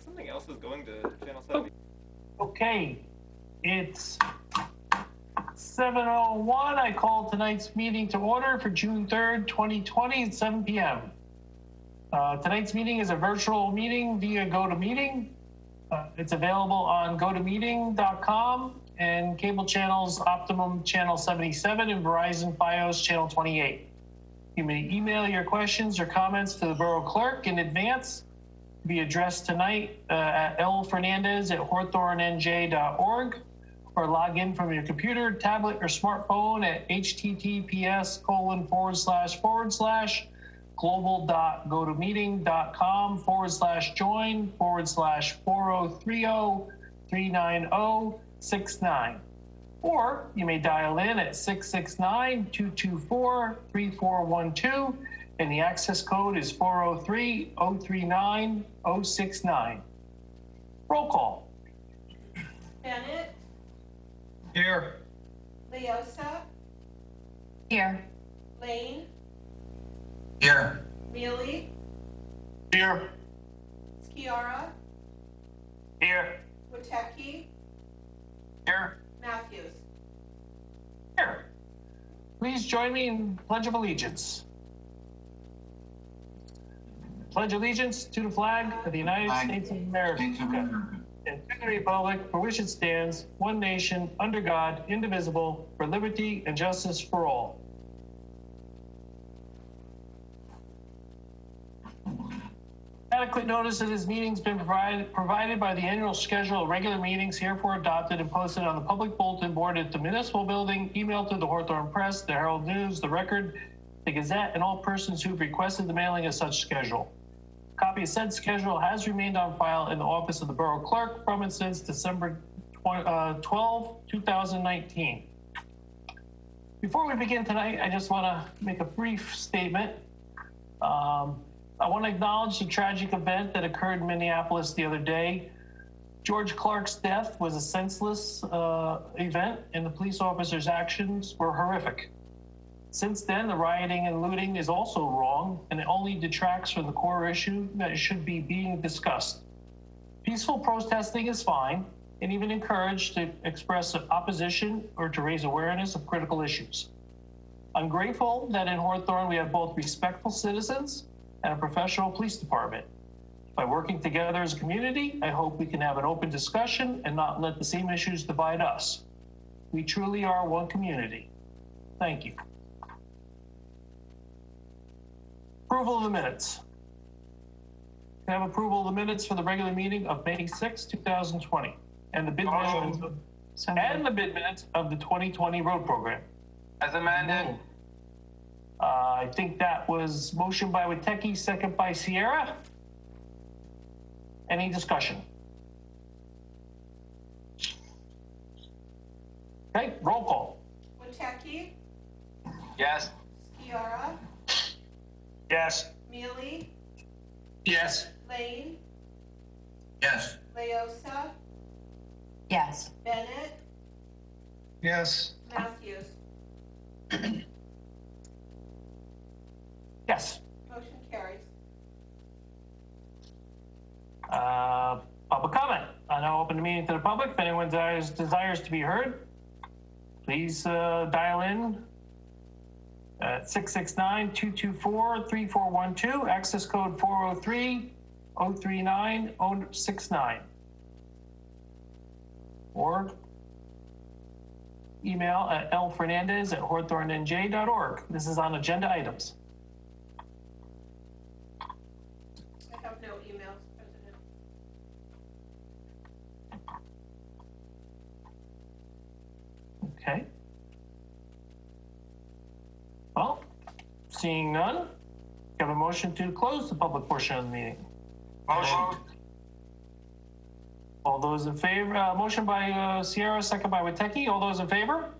think something else is going to Channel 7. Okay, it's 7:01. I call tonight's meeting to order for June 3rd, 2020 at 7 p.m. Tonight's meeting is a virtual meeting via GoToMeeting. It's available on gotomeeting.com and cable channels Optimum Channel 77 and Verizon Fios Channel 28. You may email your questions or comments to the Borough Clerk in advance. Be addressed tonight at lfernandez@hawthornenj.org or log in from your computer, tablet, or smartphone at https://global.gotomeeting.com/forward/join/4030-390-69. Or you may dial in at 669-224-3412, and the access code is 403-039-069. Roll call. Bennett, Here. Leosa, Here. Lane, Here. Mealy, Here. Skiara, Here. Witecki, Here. Matthews. Here. Please join me in Pledge of Allegiance. Pledge allegiance to the flag of the United States of America and to the republic for which it stands, one nation, under God, indivisible, for liberty and justice for all. Adequate notice of this meeting has been provided by the annual schedule of regular meetings herefore adopted and posted on the public bulletin board at the municipal building, emailed to the Hawthorne Press, the Herald News, the Record, the Gazette, and all persons who've requested the mailing of such schedule. A copy of said schedule has remained on file in the office of the Borough Clerk from and since December 12, 2019. Before we begin tonight, I just want to make a brief statement. I want to acknowledge the tragic event that occurred in Minneapolis the other day. George Clark's death was a senseless event, and the police officer's actions were horrific. Since then, the rioting and looting is also wrong, and it only detracts from the core issue that should be being discussed. Peaceful protesting is fine, and even encouraged to express opposition or to raise awareness of critical issues. I'm grateful that in Hawthorne we have both respectful citizens and a professional police department. By working together as a community, I hope we can have an open discussion and not let the same issues divide us. We truly are one community. Thank you. Approval of the minutes. Can I have approval of the minutes for the regular meeting of May 6, 2020, and the bid minutes of the 2020 road program? As amended. I think that was motion by Witecki, second by Sierra. Any discussion? Okay, roll call. Witecki, Yes. Skiara, Yes. Mealy, Yes. Lane, Yes. Leosa, Yes. Bennett, Yes. Matthews. Yes. Motion carries. Public comment. I now open the meeting to the public. If anyone desires to be heard, please dial in at 669-224-3412, access code 403-039-069. Or email at lfernandez@hawthornenj.org. This is on agenda items. I have no emails, President. Okay. Well, seeing none, have a motion to close the public portion of the meeting. Motion. All those in favor, motion by Sierra, second by Witecki. All those in favor?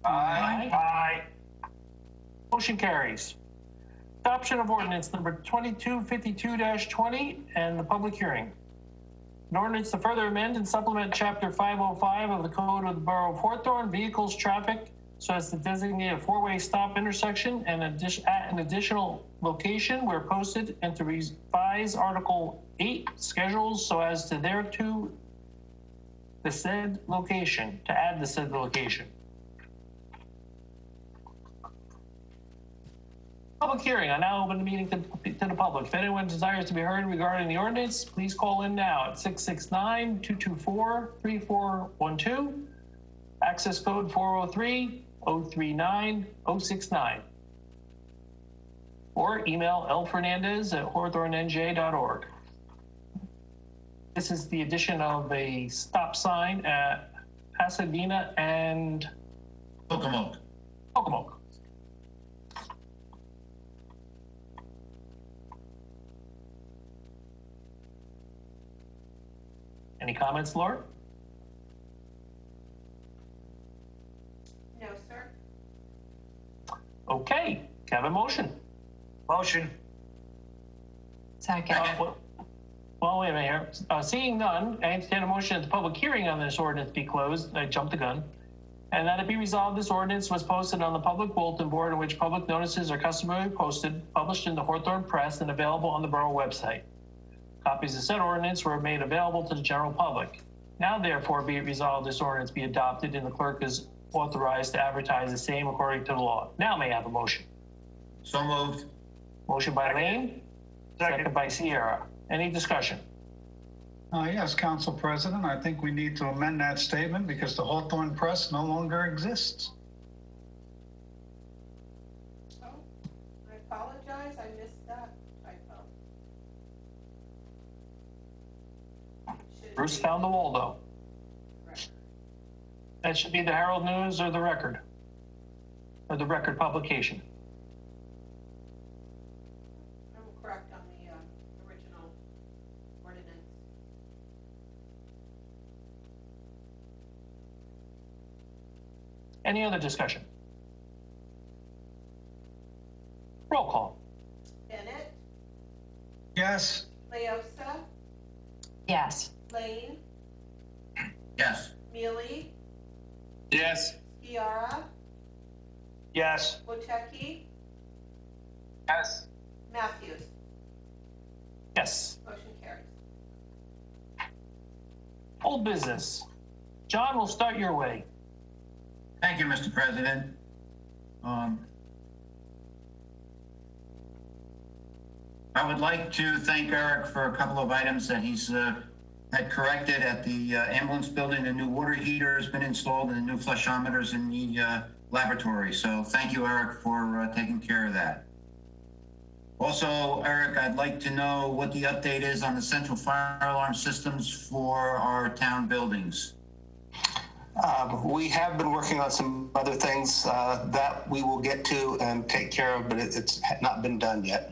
Aye. Aye. Motion carries. Adoption of ordinance number 2252-20 and the public hearing. An ordinance to further amend and supplement Chapter 505 of the Code of the Borough of Hawthorne, Vehicles, Traffic, so as to designate a four-way stop intersection and at an additional location where posted, and to revise Article 8 schedules so as to thereto the said location, to add the said location. Public hearing. I now open the meeting to the public. If anyone desires to be heard regarding the ordinance, please call in now at 669-224-3412. Access code 403-039-069. Or email lfernandez@hawthornenj.org. This is the addition of a stop sign at Pasadena and Pocomoke. Pocomoke. Any comments, Laura? No, sir. Okay, can I have a motion? Motion. Second. Well, wait a minute here. Seeing none, I entertain a motion that the public hearing on this ordinance be closed. I jumped the gun. And that it be resolved, this ordinance was posted on the public bulletin board in which public notices are customarily posted, published in the Hawthorne Press, and available on the borough website. Copies of said ordinance were made available to the general public. Now, therefore, be it resolved, this ordinance be adopted, and the clerk is authorized to advertise the same according to the law. Now may I have a motion? So moved. Motion by Lane, second by Sierra. Any discussion? Yes, Council President, I think we need to amend that statement because the Hawthorne Press no longer exists. Oh, I apologize. I missed that typo. Should Bruce be- found the Waldo. Correct. That should be the Herald News or the Record, or the Record publication. I'm correct on the original ordinance. Any other discussion? Roll call. Bennett, Yes, Leosa, Yes. Lane, Yes. Mealy, Yes. Chiara, Yes. Wojcicki, Yes. Matthews. Yes. Motion carries. Old business. John, we'll start your way. Thank you, Mr. President. I would like to thank Eric for a couple of items that he's had corrected at the ambulance building. The new water heater has been installed and the new flushometers in the laboratory. So thank you, Eric, for taking care of that. Also, Eric, I'd like to know what the update is on the central fire alarm systems for our town buildings. We have been working on some other things that we will get to and take care of, but it's not been done yet.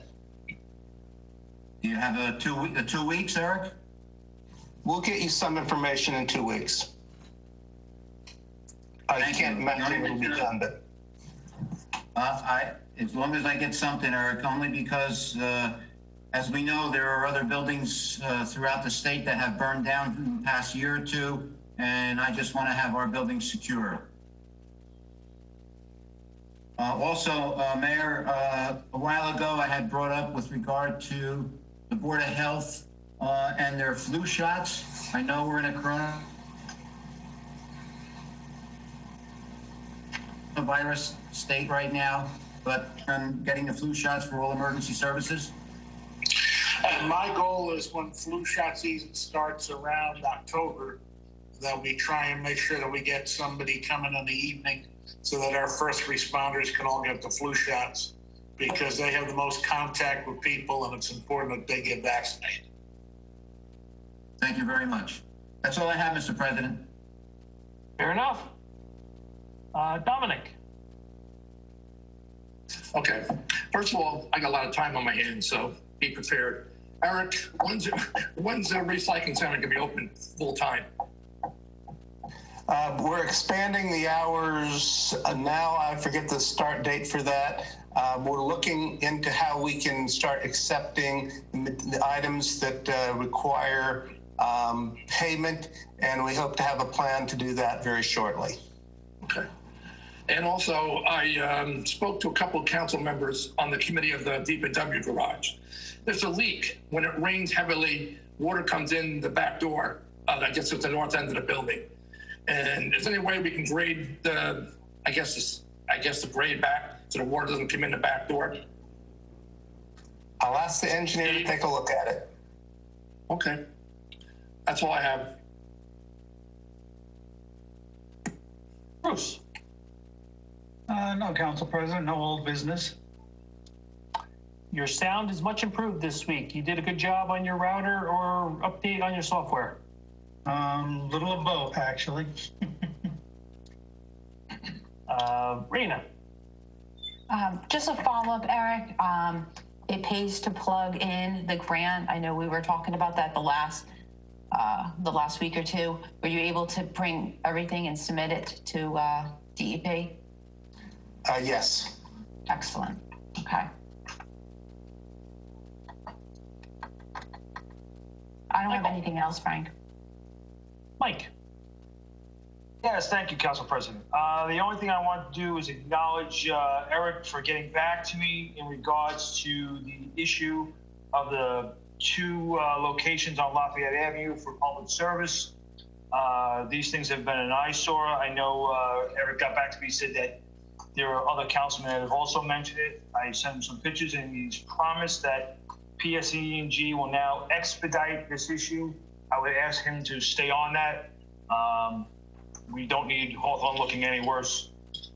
Do you have a 2 weeks, Eric? We'll get you some information in 2 weeks. I Thank can't you. imagine it'll be done, but As long as I get something, Eric, only because, as we know, there are other buildings throughout the state that have burned down in the past year or two, and I just want to have our buildings secure. Also, Mayor, a while ago, I had brought up with regard to the Board of Health and their flu shots. I know we're in a coronavirus state right now, but I'm getting the flu shots for all emergency services. And my goal is when flu shot season starts around October, that we try and make sure that we get somebody coming in the evening so that our first responders can all get the flu shots, because they have the most contact with people and it's important that they get vaccinated. Thank you very much. That's all I have, Mr. President. Fair enough. Dominic. Okay. First of all, I got a lot of time on my hands, so be prepared. Eric, when's the recycling center gonna be open full time? we're expanding the hours now. I forget the start date for that. We're looking into how we can start accepting the items that require payment, and we hope to have a plan to do that very shortly. Okay. And also, I spoke to a couple of council members on the committee of the DPW garage. There's a leak. When it rains heavily, water comes in the back door that gets to the north end of the building. And is there any way we can grade the, I guess the grade back so the water doesn't come in the back door? I'll ask the engineer to take a look at it. Okay. That's all I have. Bruce? No, Council President, no old business. Your sound is much improved this week. You did a good job on your router or update on your software? Little of both, actually. Rena? Just a follow-up, Eric. It pays to plug in the grant. I know we were talking about that the last week or two. Were you able to bring everything and submit it to DEP? Yes. Excellent. Okay. I don't have anything else, Frank. Mike? Yes, thank you, Council President. The only thing I want to do is acknowledge Eric for getting back to me in regards to the issue of the two locations on Lafayette Avenue for public service. These things have been an eyesore. I know Eric got back to me, said that there are other councilmen that have also mentioned it. I sent him some pictures and he's promised that PSE&G will now expedite this issue. I would ask him to stay on that. We don't need Hawthorne looking any worse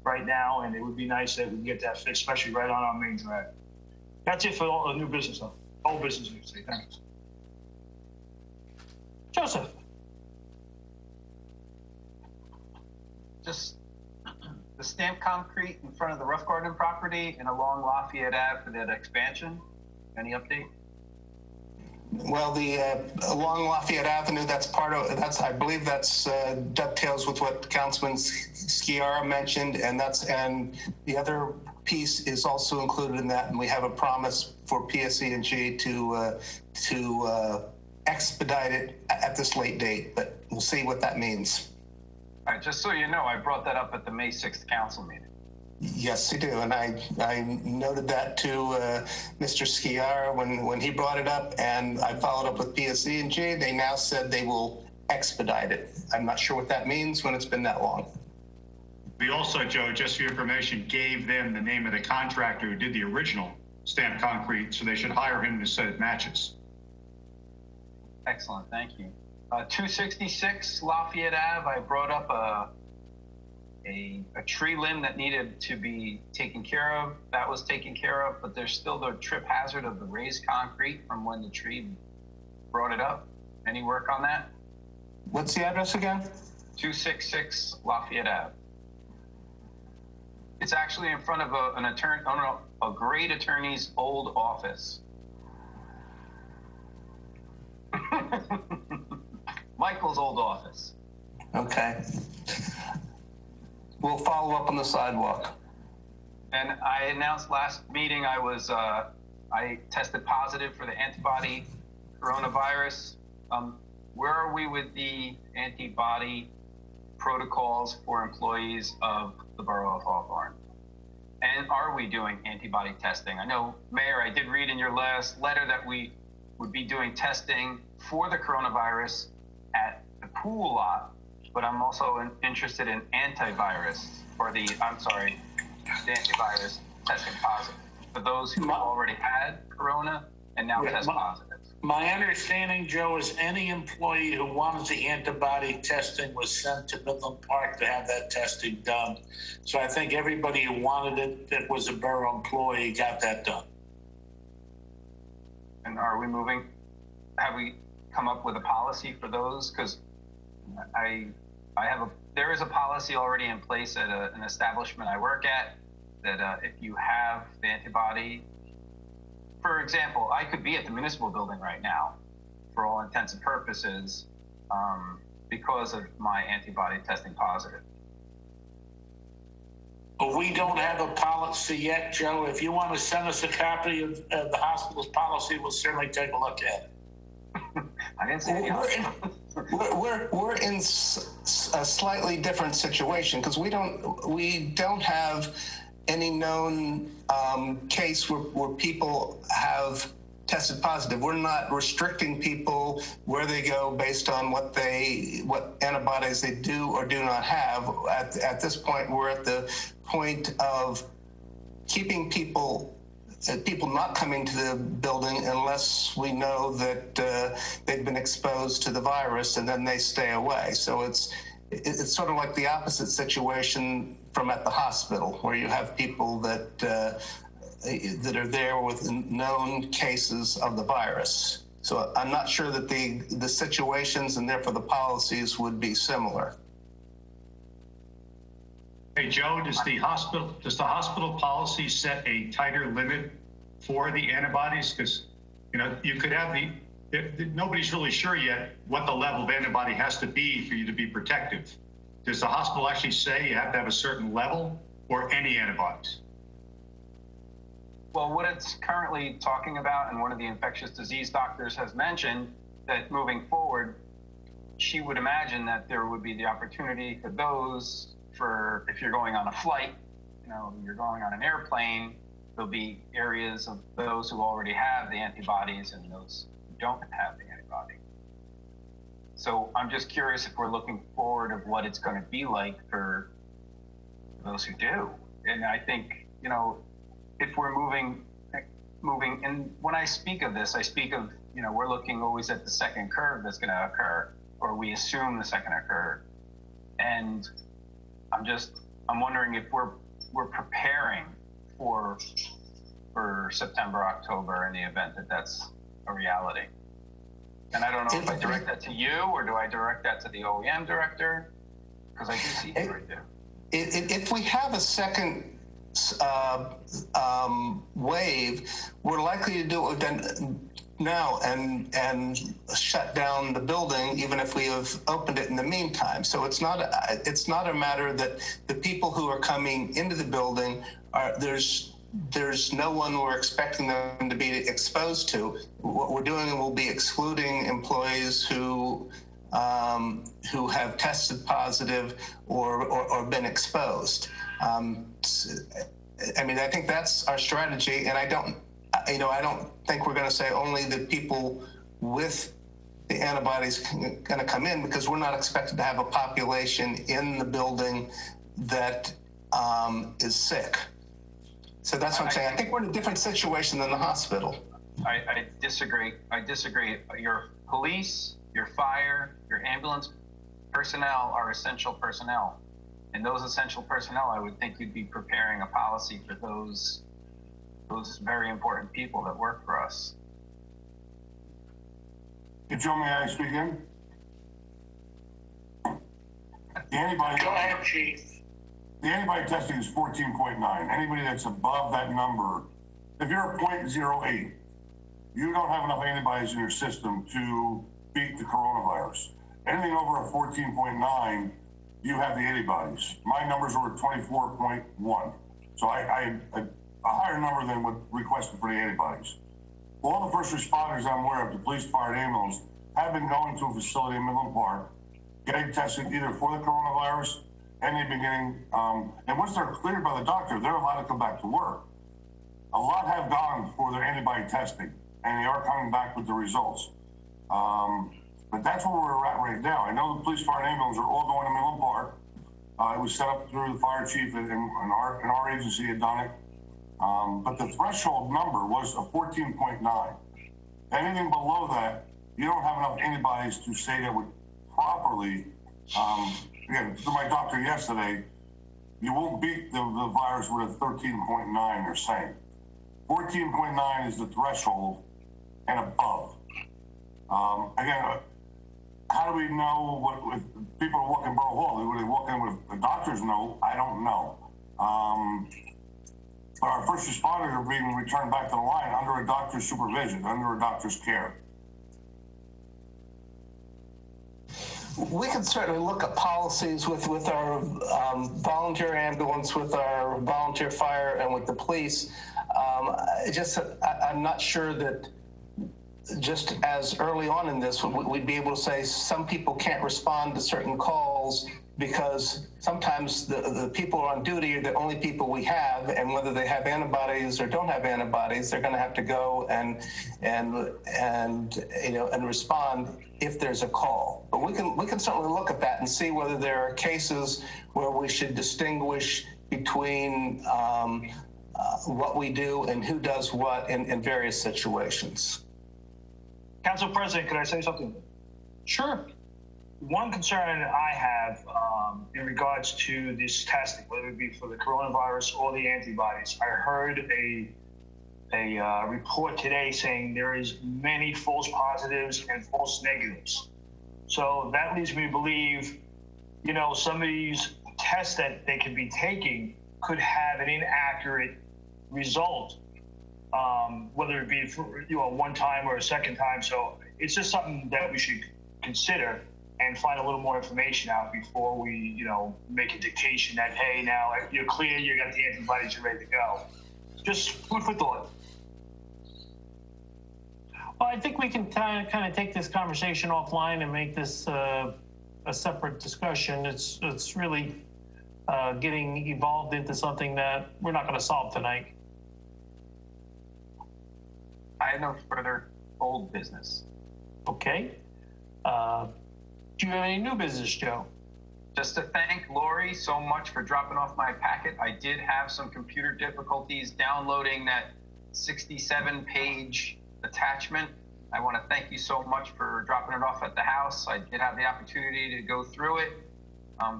right now, and it would be nice that we can get that fixed, especially right on our main drag. That's it for all the new business, though. Old business, you say. Thanks. Joseph? Just the stamped concrete in front of the Rough Garden property and along Lafayette Ave for that expansion. Any update? Well, the along Lafayette Avenue, I believe that's dovetails with what Councilman Sciarra mentioned, and the other piece is also included in that, and we have a promise for PSE&G to expedite it at this late date, but we'll see what that means. All right, just so you know, I brought that up at the May 6th council meeting. Yes, you do, and I noted that to Mr. Sciarra when he brought it up, and I followed up with PSE&G. They now said they will expedite it. I'm not sure what that means when it's been that long. We also, Joe, just for your information, gave them the name of the contractor who did the original stamped concrete, so they should hire him to set it matches. Excellent, thank you. 266 Lafayette Ave, I brought up a tree limb that needed to be taken care of. That was taken care of, but there's still the trip hazard of the raised concrete from when the tree brought it up. Any work on that? What's the address again? 266 Lafayette Ave. It's actually in front of a great attorney's old office. Michael's old office. Okay. We'll follow up on the sidewalk. And I announced last meeting I tested positive for the antibody coronavirus. Where are we with the antibody protocols for employees of the borough of Hawthorne? And are we doing antibody testing? I know, Mayor, I did read in your last letter that we would be doing testing for the coronavirus at the pool lot, but I'm also interested in antivirus, the antivirus testing positive for those who already had corona and now test positive. My understanding, Joe, is any employee who wanted the antibody testing was sent to Midland Park to have that testing done. So I think everybody who wanted it that was a borough employee got that done. And are we moving? Have we come up with a policy for those? Because there is a policy already in place at an establishment I work at that if you have the antibody, for example, I could be at the municipal building right now for all intents and purposes because of my antibody testing positive. We don't have a policy yet, Joe. If you want to send us a copy of the hospital's policy, we'll certainly take a look at it. I didn't see any. We're in a slightly different situation because we don't have any known case where people have tested positive. We're not restricting people where they go based on what antibodies they do or do not have. At this point, we're at the point of keeping people not coming to the building unless we know that they've been exposed to the virus, and then they stay away. So it's sort of like the opposite situation from at the hospital, where you have people that are there with known cases of the virus. So I'm not sure that the situations and therefore the policies would be similar. Hey, Joe, does the hospital policy set a tighter limit for the antibodies? Because, you could have nobody's really sure yet what the level of antibody has to be for you to be protective. Does the hospital actually say you have to have a certain level or any antibodies? Well, what it's currently talking about, and one of the infectious disease doctors has mentioned that moving forward, she would imagine that there would be the opportunity for those if you're going on a flight, you're going on an airplane, there'll be areas of those who already have the antibodies and those who don't have the antibody. So I'm just curious if we're looking forward of what it's going to be like for those who do. And I think, if we're moving, and when I speak of this, I speak of, we're looking always at the second curve that's going to occur, or we assume the second occurred. And I'm wondering if we're preparing for September, October in the event that that's a reality. And I don't know if I direct that to you or do I direct that to the OEM director? Because I do see it right there. If we have a second wave, we're likely to do it now and shut down the building, even if we have opened it in the meantime. So it's not a matter that the people who are coming into the building there's no one we're expecting them to be exposed to. What we're doing will be excluding employees who have tested positive or been exposed. I think that's our strategy, and I don't think we're going to say only the people with the antibodies going to come in, because we're not expected to have a population in the building that is sick. So that's what I'm saying. I think we're in a different situation than the hospital. I disagree. Your police, your fire, your ambulance personnel are essential personnel. And those essential personnel, I would think you'd be preparing a policy for those very important people that work for us. Hey, Joe, may I speak in? Go ahead, Chief. The antibody testing is 14.9. Anybody that's above that number, if you're at 0.08, you don't have enough antibodies in your system to beat the coronavirus. Anything over a 14.9, you have the antibodies. My numbers are at 24.1. So a higher number than what requested for the antibodies. All the first responders I'm aware of, the police, fire, and ambulance, have been going to a facility in Midland Park, getting tested either for the coronavirus, and they've been getting, and once they're cleared by the doctor, they're allowed to come back to work. A lot have gone for their antibody testing, and they are coming back with the results. But that's where we're at right now. I know the police, fire, and ambulance are all going to Midland Park. It was set up through the fire chief, and our agency had done it. But the threshold number was a 14.9. Anything below that, you don't have enough antibodies to say that would properly, again, to my doctor yesterday, you won't beat the virus with a 13.9, they're saying. 14.9 is the threshold and above. Again, how do we know what if people are walking Borough Hall? Would they walk in with a doctor's note? I don't know. But our first responders are being returned back to the line under a doctor's supervision, under a doctor's care. We can certainly look at policies with our volunteer ambulance, with our volunteer fire, and with the police. I'm not sure that just as early on in this, we'd be able to say some people can't respond to certain calls because sometimes the people on duty are the only people we have, and whether they have antibodies or don't have antibodies, they're going to have to go and respond if there's a call. But we can certainly look at that and see whether there are cases where we should distinguish between what we do and who does what in various situations. Council President, could I say something? Sure. One concern I have in regards to this testing, whether it be for the coronavirus or the antibodies, I heard a report today saying there is many false positives and false negatives. So that leads me to believe, some of these tests that they could be taking could have an inaccurate result, whether it be for one time or a second time. So it's just something that we should consider and find a little more information out before we, make a dictation that, hey, now you're clear, you got the antibodies, you're ready to go. Just food for thought. Well, I think we can kind of take this conversation offline and make this a separate discussion. It's really getting evolved into something that we're not going to solve tonight. I have no further old business. Okay. Do you have any new business, Joe? Just to thank Lori so much for dropping off my packet. I did have some computer difficulties downloading that 67-page attachment. I want to thank you so much for dropping it off at the house. I did have the opportunity to go through it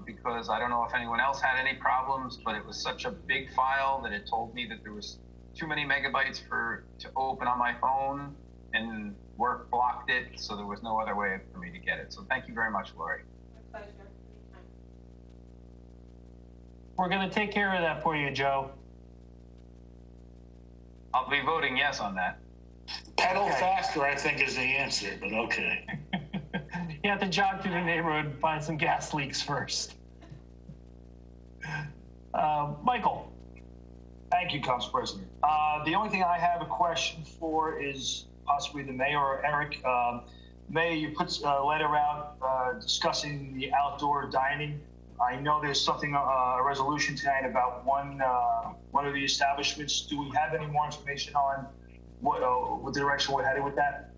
because I don't know if anyone else had any problems, but it was such a big file that it told me that there was too many megabytes to open on my phone, and work blocked it, so there was no other way for me to get it. So thank you very much, Lori. My pleasure. We're going to take care of that for you, Joe. I'll be voting yes on that. Pedal faster, I think, is the answer, but okay. You have to jog through the neighborhood and find some gas leaks first. Michael. Thank you, Council President. The only thing I have a question for is possibly the mayor or Eric. Mayor, you put a letter out discussing the outdoor dining. I know there's something, a resolution tonight about one of the establishments. Do we have any more information on what direction we're headed with that?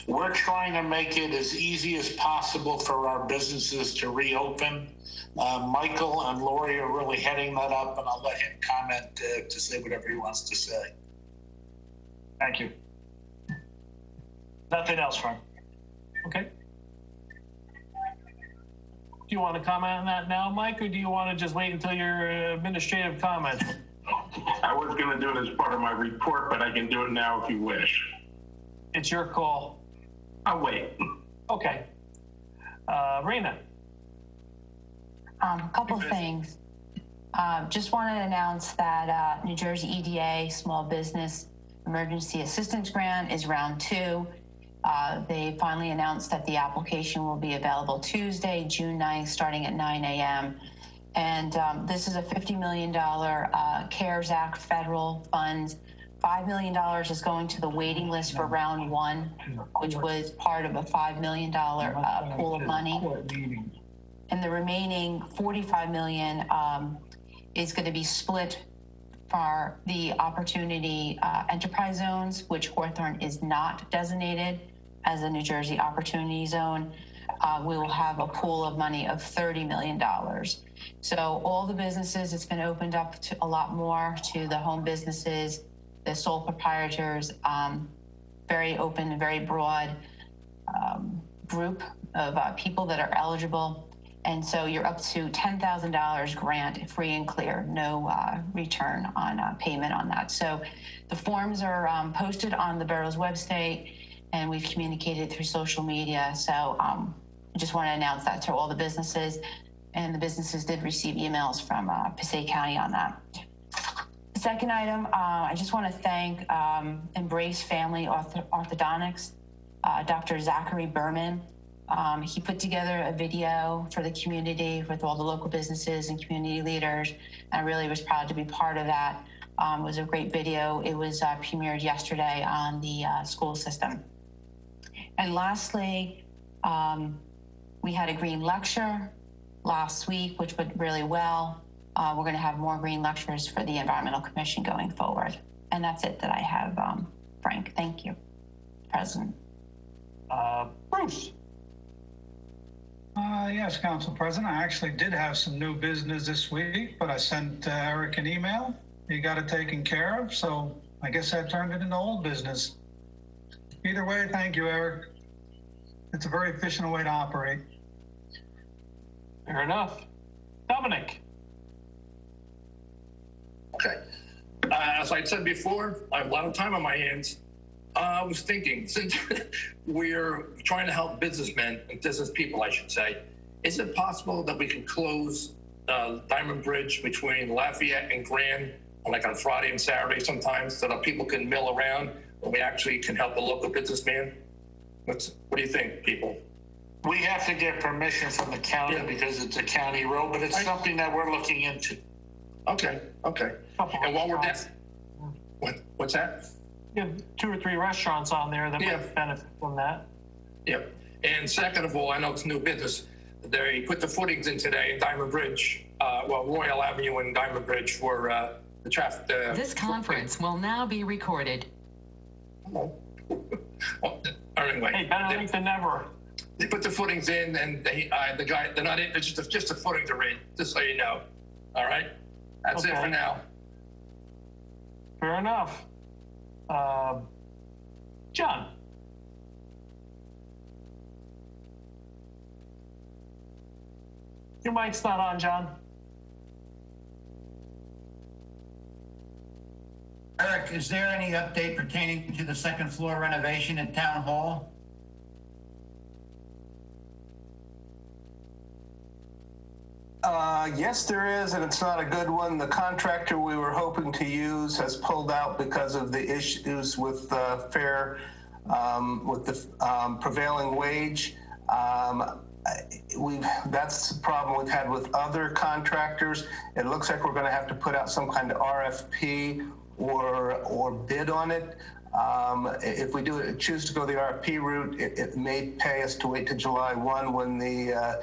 We're trying to make it as easy as possible for our businesses to reopen. Michael and Lori are really heading that up, and I'll let him comment to say whatever he wants to say. Thank you. Nothing else, Frank. Okay. Do you want to comment on that now, Mike, or do you want to just wait until your administrative comment? I was going to do it as part of my report, but I can do it now if you wish. It's your call. I'll wait. Okay. Raina. Couple things. Just wanted to announce that New Jersey EDA Small Business Emergency Assistance Grant is round 2. They finally announced that the application will be available Tuesday, June 9th, starting at 9 a.m. And this is a $50 million CARES Act federal funds. $5 million is going to the waiting list for round 1, which was part of a $5 million pool of money. And the remaining $45 million is going to be split for the opportunity enterprise zones, which Hawthorne is not designated as a New Jersey opportunity zone. We will have a pool of money of $30 million. So all the businesses, it's been opened up to a lot more to the home businesses, the sole proprietors, very open and very broad group of people that are eligible. And so you're up to $10,000 grant, free and clear, no return on payment on that. So the forms are posted on the borough's website, and we've communicated through social media. So I just want to announce that to all the businesses, and the businesses did receive emails from Passaic County on that. The second item, I just want to thank Embrace Family Orthodontics, Dr. Zachary Berman. He put together a video for the community with all the local businesses and community leaders, and I really was proud to be part of that. It was a great video. It was premiered yesterday on the school system. And lastly, we had a green lecture last week, which went really well. We're going to have more green lectures for the Environmental Commission going forward. And that's it that I have, Frank. Thank you, President. Bruce. Yes, Council President. I actually did have some new business this week, but I sent Eric an email. He got it taken care of, so I guess I turned it into old business. Either way, thank you, Eric. It's a very efficient way to operate. Fair enough. Dominic. Okay. As I said before, I have a lot of time on my hands. I was thinking, since we're trying to help businessmen and business people, I should say, is it possible that we can close Diamond Bridge between Lafayette and Grand, like on Friday and Saturday sometimes, so that people can mill around and we actually can help the local businessman? What do you think, people? We have to get permission from the county because it's a county road, but it's something that we're looking into. Okay. And while we're there, what's that? You have 2 or 3 restaurants on there that might benefit from that. Yep. And second of all, I know it's new business. They put the footings in today in Diamond Bridge, Royal Avenue and Diamond Bridge for the traffic. This conference will now be recorded. Well, anyway. Hey, better late than never. They put the footings in, and the guy, they're not in. It's just the footings are in. Just so you know. All right. That's it for now. Fair enough. John. Your mic's not on, John. Eric, is there any update pertaining to the second floor renovation at Town Hall? Yes, there is, and it's not a good one. The contractor we were hoping to use has pulled out because of the issues with with the prevailing wage. That's the problem we've had with other contractors. It looks like we're going to have to put out some kind of RFP or bid on it. If we choose to go the RFP route, it may pay us to wait to July 1 when the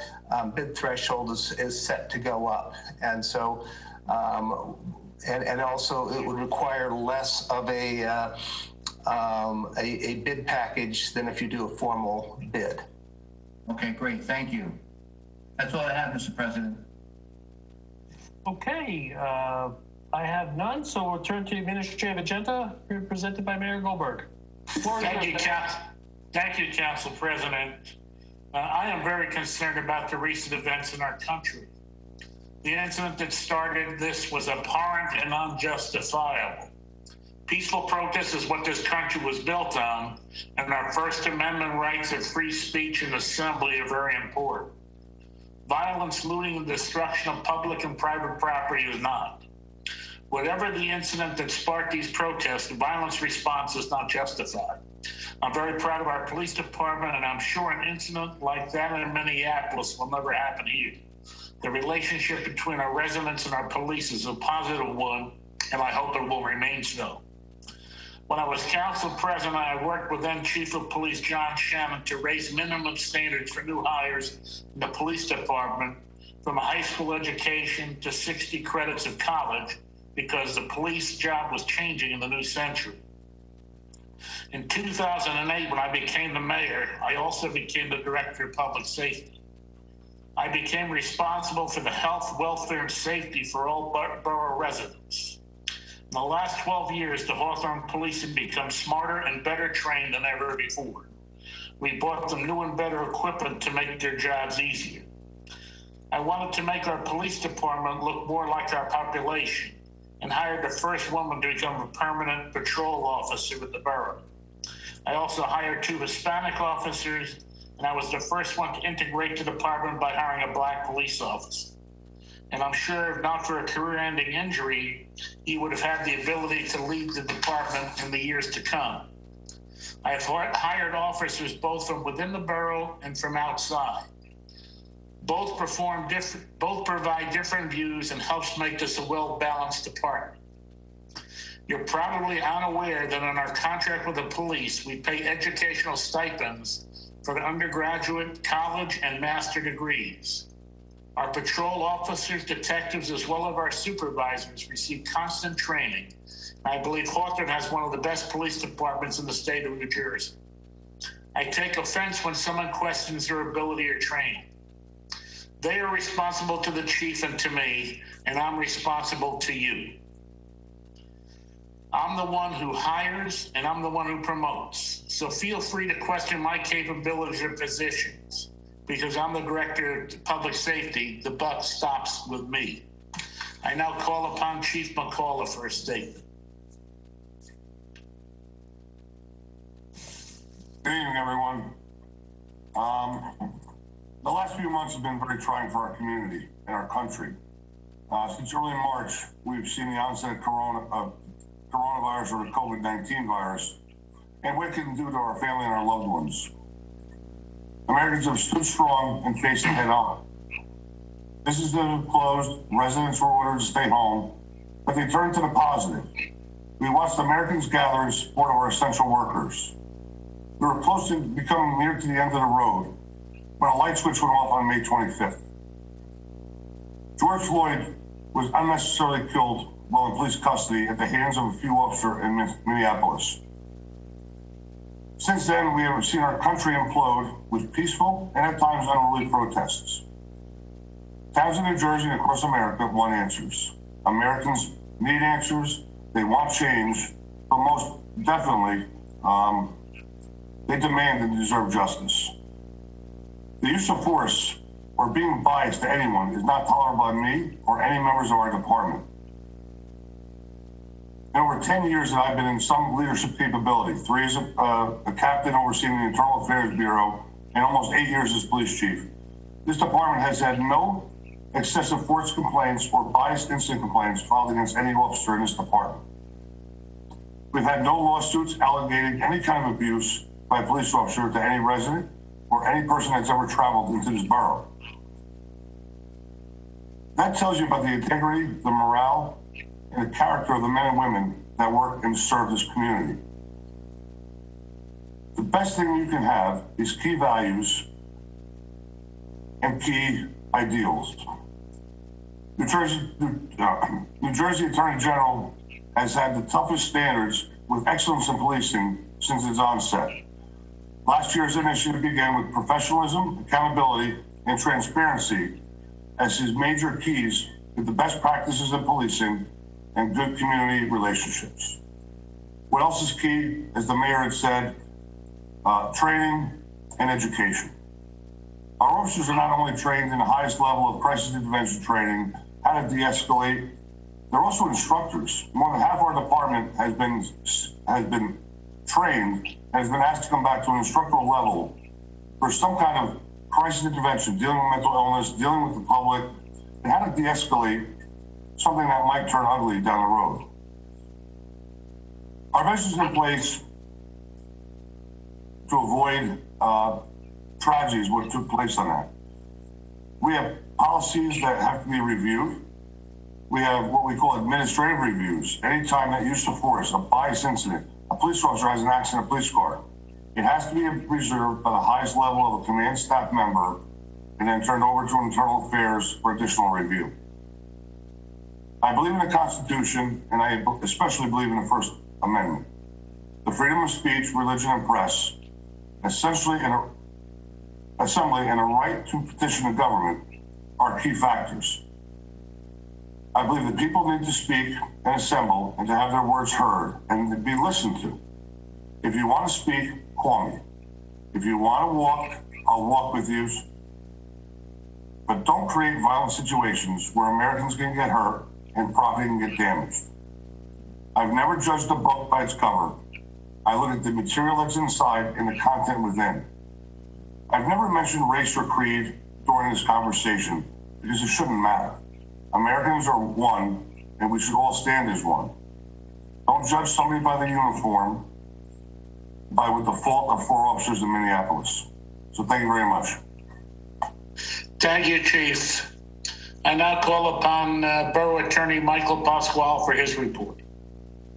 bid threshold is set to go up. And so, and also it would require less of a bid package than if you do a formal bid. Okay, great. Thank you. That's all I have, Mr. President. Okay. I have none, so we'll turn to the administrative agenda presented by Mayor Goldberg. Thank you, Council President. I am very concerned about the recent events in our country. The incident that started this was abhorrent and unjustifiable. Peaceful protest is what this country was built on, and our First Amendment rights of free speech and assembly are very important. Violence, looting, and destruction of public and private property is not. Whatever the incident that sparked these protests, the violence response is not justified. I'm very proud of our police department, and I'm sure an incident like that in Minneapolis will never happen here. The relationship between our residents and our police is a positive one, and I hope it will remain so. When I was council president, I worked with then Chief of Police John Shannon to raise minimum standards for new hires in the police department from a high school education to 60 credits of college, because the police job was changing in the new century. In 2008, when I became the mayor, I also became the director of public safety. I became responsible for the health, welfare, and safety for all borough residents. In the last 12 years, the Hawthorne police have become smarter and better trained than ever before. We bought them new and better equipment to make their jobs easier. I wanted to make our police department look more like our population, and hired the first woman to become a permanent patrol officer with the borough. I also hired 2 Hispanic officers, and I was the first one to integrate the department by hiring a Black police officer. And I'm sure if not for a career-ending injury, he would have had the ability to lead the department in the years to come. I have hired officers both from within the borough and from outside. Both provide different views and helps make this a well-balanced department. You're probably unaware that in our contract with the police, we pay educational stipends for the undergraduate, college, and master degrees. Our patrol officers, detectives, as well as our supervisors receive constant training. I believe Hawthorne has one of the best police departments in the state of New Jersey. I take offense when someone questions their ability or training. They are responsible to the chief and to me, and I'm responsible to you. I'm the one who hires and I'm the one who promotes. So feel free to question my capabilities or positions. Because I'm the director of public safety, the buck stops with me. I now call upon Chief McCullough for a statement. Good evening, everyone. The last few months have been very trying for our community and our country. Since early March, we've seen the onset of coronavirus or the COVID-19 virus, and what it can do to our family and our loved ones. Americans have stood strong and faced it head on. Businesses have closed, residents were ordered to stay home, but they turned to the positive. We watched Americans gather in support of our essential workers. We were close to becoming near to the end of the road when a light switch went off on May 25th. George Floyd was unnecessarily killed while in police custody at the hands of a few officers in Minneapolis. Since then, we have seen our country implode with peaceful and at times unruly protests. Towns in New Jersey and across America want answers. Americans need answers. They want change, but most definitely, they demand and deserve justice. The use of force or being biased to anyone is not tolerable by me or any members of our department. In over 10 years that I've been in some leadership capability, 3 as a captain overseeing the Internal Affairs Bureau, and almost 8 years as police chief, this department has had no excessive force complaints or biased incident complaints filed against any officer in this department. We've had no lawsuits alleging any kind of abuse by a police officer to any resident or any person that's ever traveled into this borough. That tells you about the integrity, the morale, and the character of the men and women that work and serve this community. The best thing you can have is key values and key ideals. New Jersey Attorney General has had the toughest standards with excellence in policing since its onset. Last year's initiative began with professionalism, accountability, and transparency as his major keys to the best practices in policing and good community relationships. What else is key, as the mayor had said, training and education. Our officers are not only trained in the highest level of crisis intervention training, how to de-escalate, they're also instructors. More than half of our department has been trained and has been asked to come back to an instructional level for some kind of crisis intervention, dealing with mental illness, dealing with the public, and how to de-escalate something that might turn ugly down the road. Our measures in place to avoid tragedies what took place on that. We have policies that have to be reviewed. We have what we call administrative reviews. Anytime that use of force, a bias incident, a police officer has an accident in a police car, it has to be reserved by the highest level of a command staff member and then turned over to Internal Affairs for additional review. I believe in the Constitution, and I especially believe in the First Amendment. The freedom of speech, religion, and press, essentially an assembly, and a right to petition the government are key factors. I believe that people need to speak and assemble and to have their words heard and to be listened to. If you want to speak, call me. If you want to walk, I'll walk with you. But don't create violent situations where Americans can get hurt and property can get damaged. I've never judged a book by its cover. I look at the material that's inside and the content within. I've never mentioned race or creed during this conversation because it shouldn't matter. Americans are one, and we should all stand as one. Don't judge somebody by the uniform, with the fault of 4 officers in Minneapolis. So thank you very much. Thank you, Chief. I now call upon Borough Attorney Michael Pasquale for his report.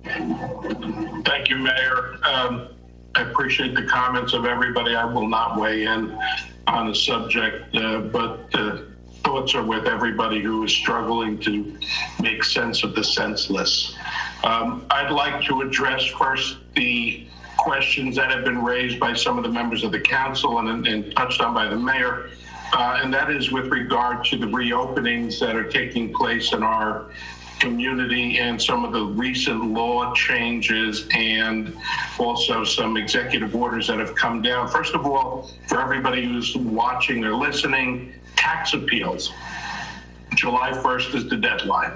Thank you, Mayor. I appreciate the comments of everybody. I will not weigh in on the subject, but thoughts are with everybody who is struggling to make sense of the senseless. I'd like to address first the questions that have been raised by some of the members of the council and touched on by the mayor, and that is with regard to the reopenings that are taking place in our community and some of the recent law changes and also some executive orders that have come down. First of all, for everybody who's watching or listening, tax appeals. July 1st is the deadline.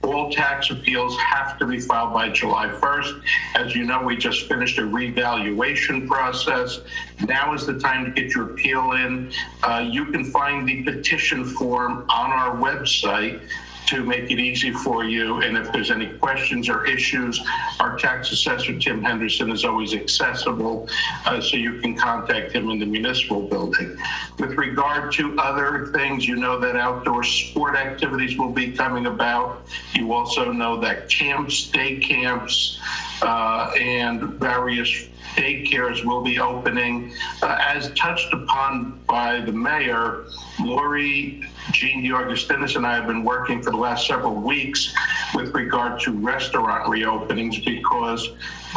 All tax appeals have to be filed by July 1st. As you know, we just finished a revaluation process. Now is the time to get your appeal in. You can find the petition form on our website to make it easy for you. And if there's any questions or issues, our tax assessor, Tim Henderson, is always accessible, so you can contact him in the municipal building. With regard to other things, you know that outdoor sport activities will be coming about. You also know that camps, day camps, and various daycares will be opening. As touched upon by the mayor, Lori Jean DeAugustinis and I have been working for the last several weeks with regard to restaurant reopenings because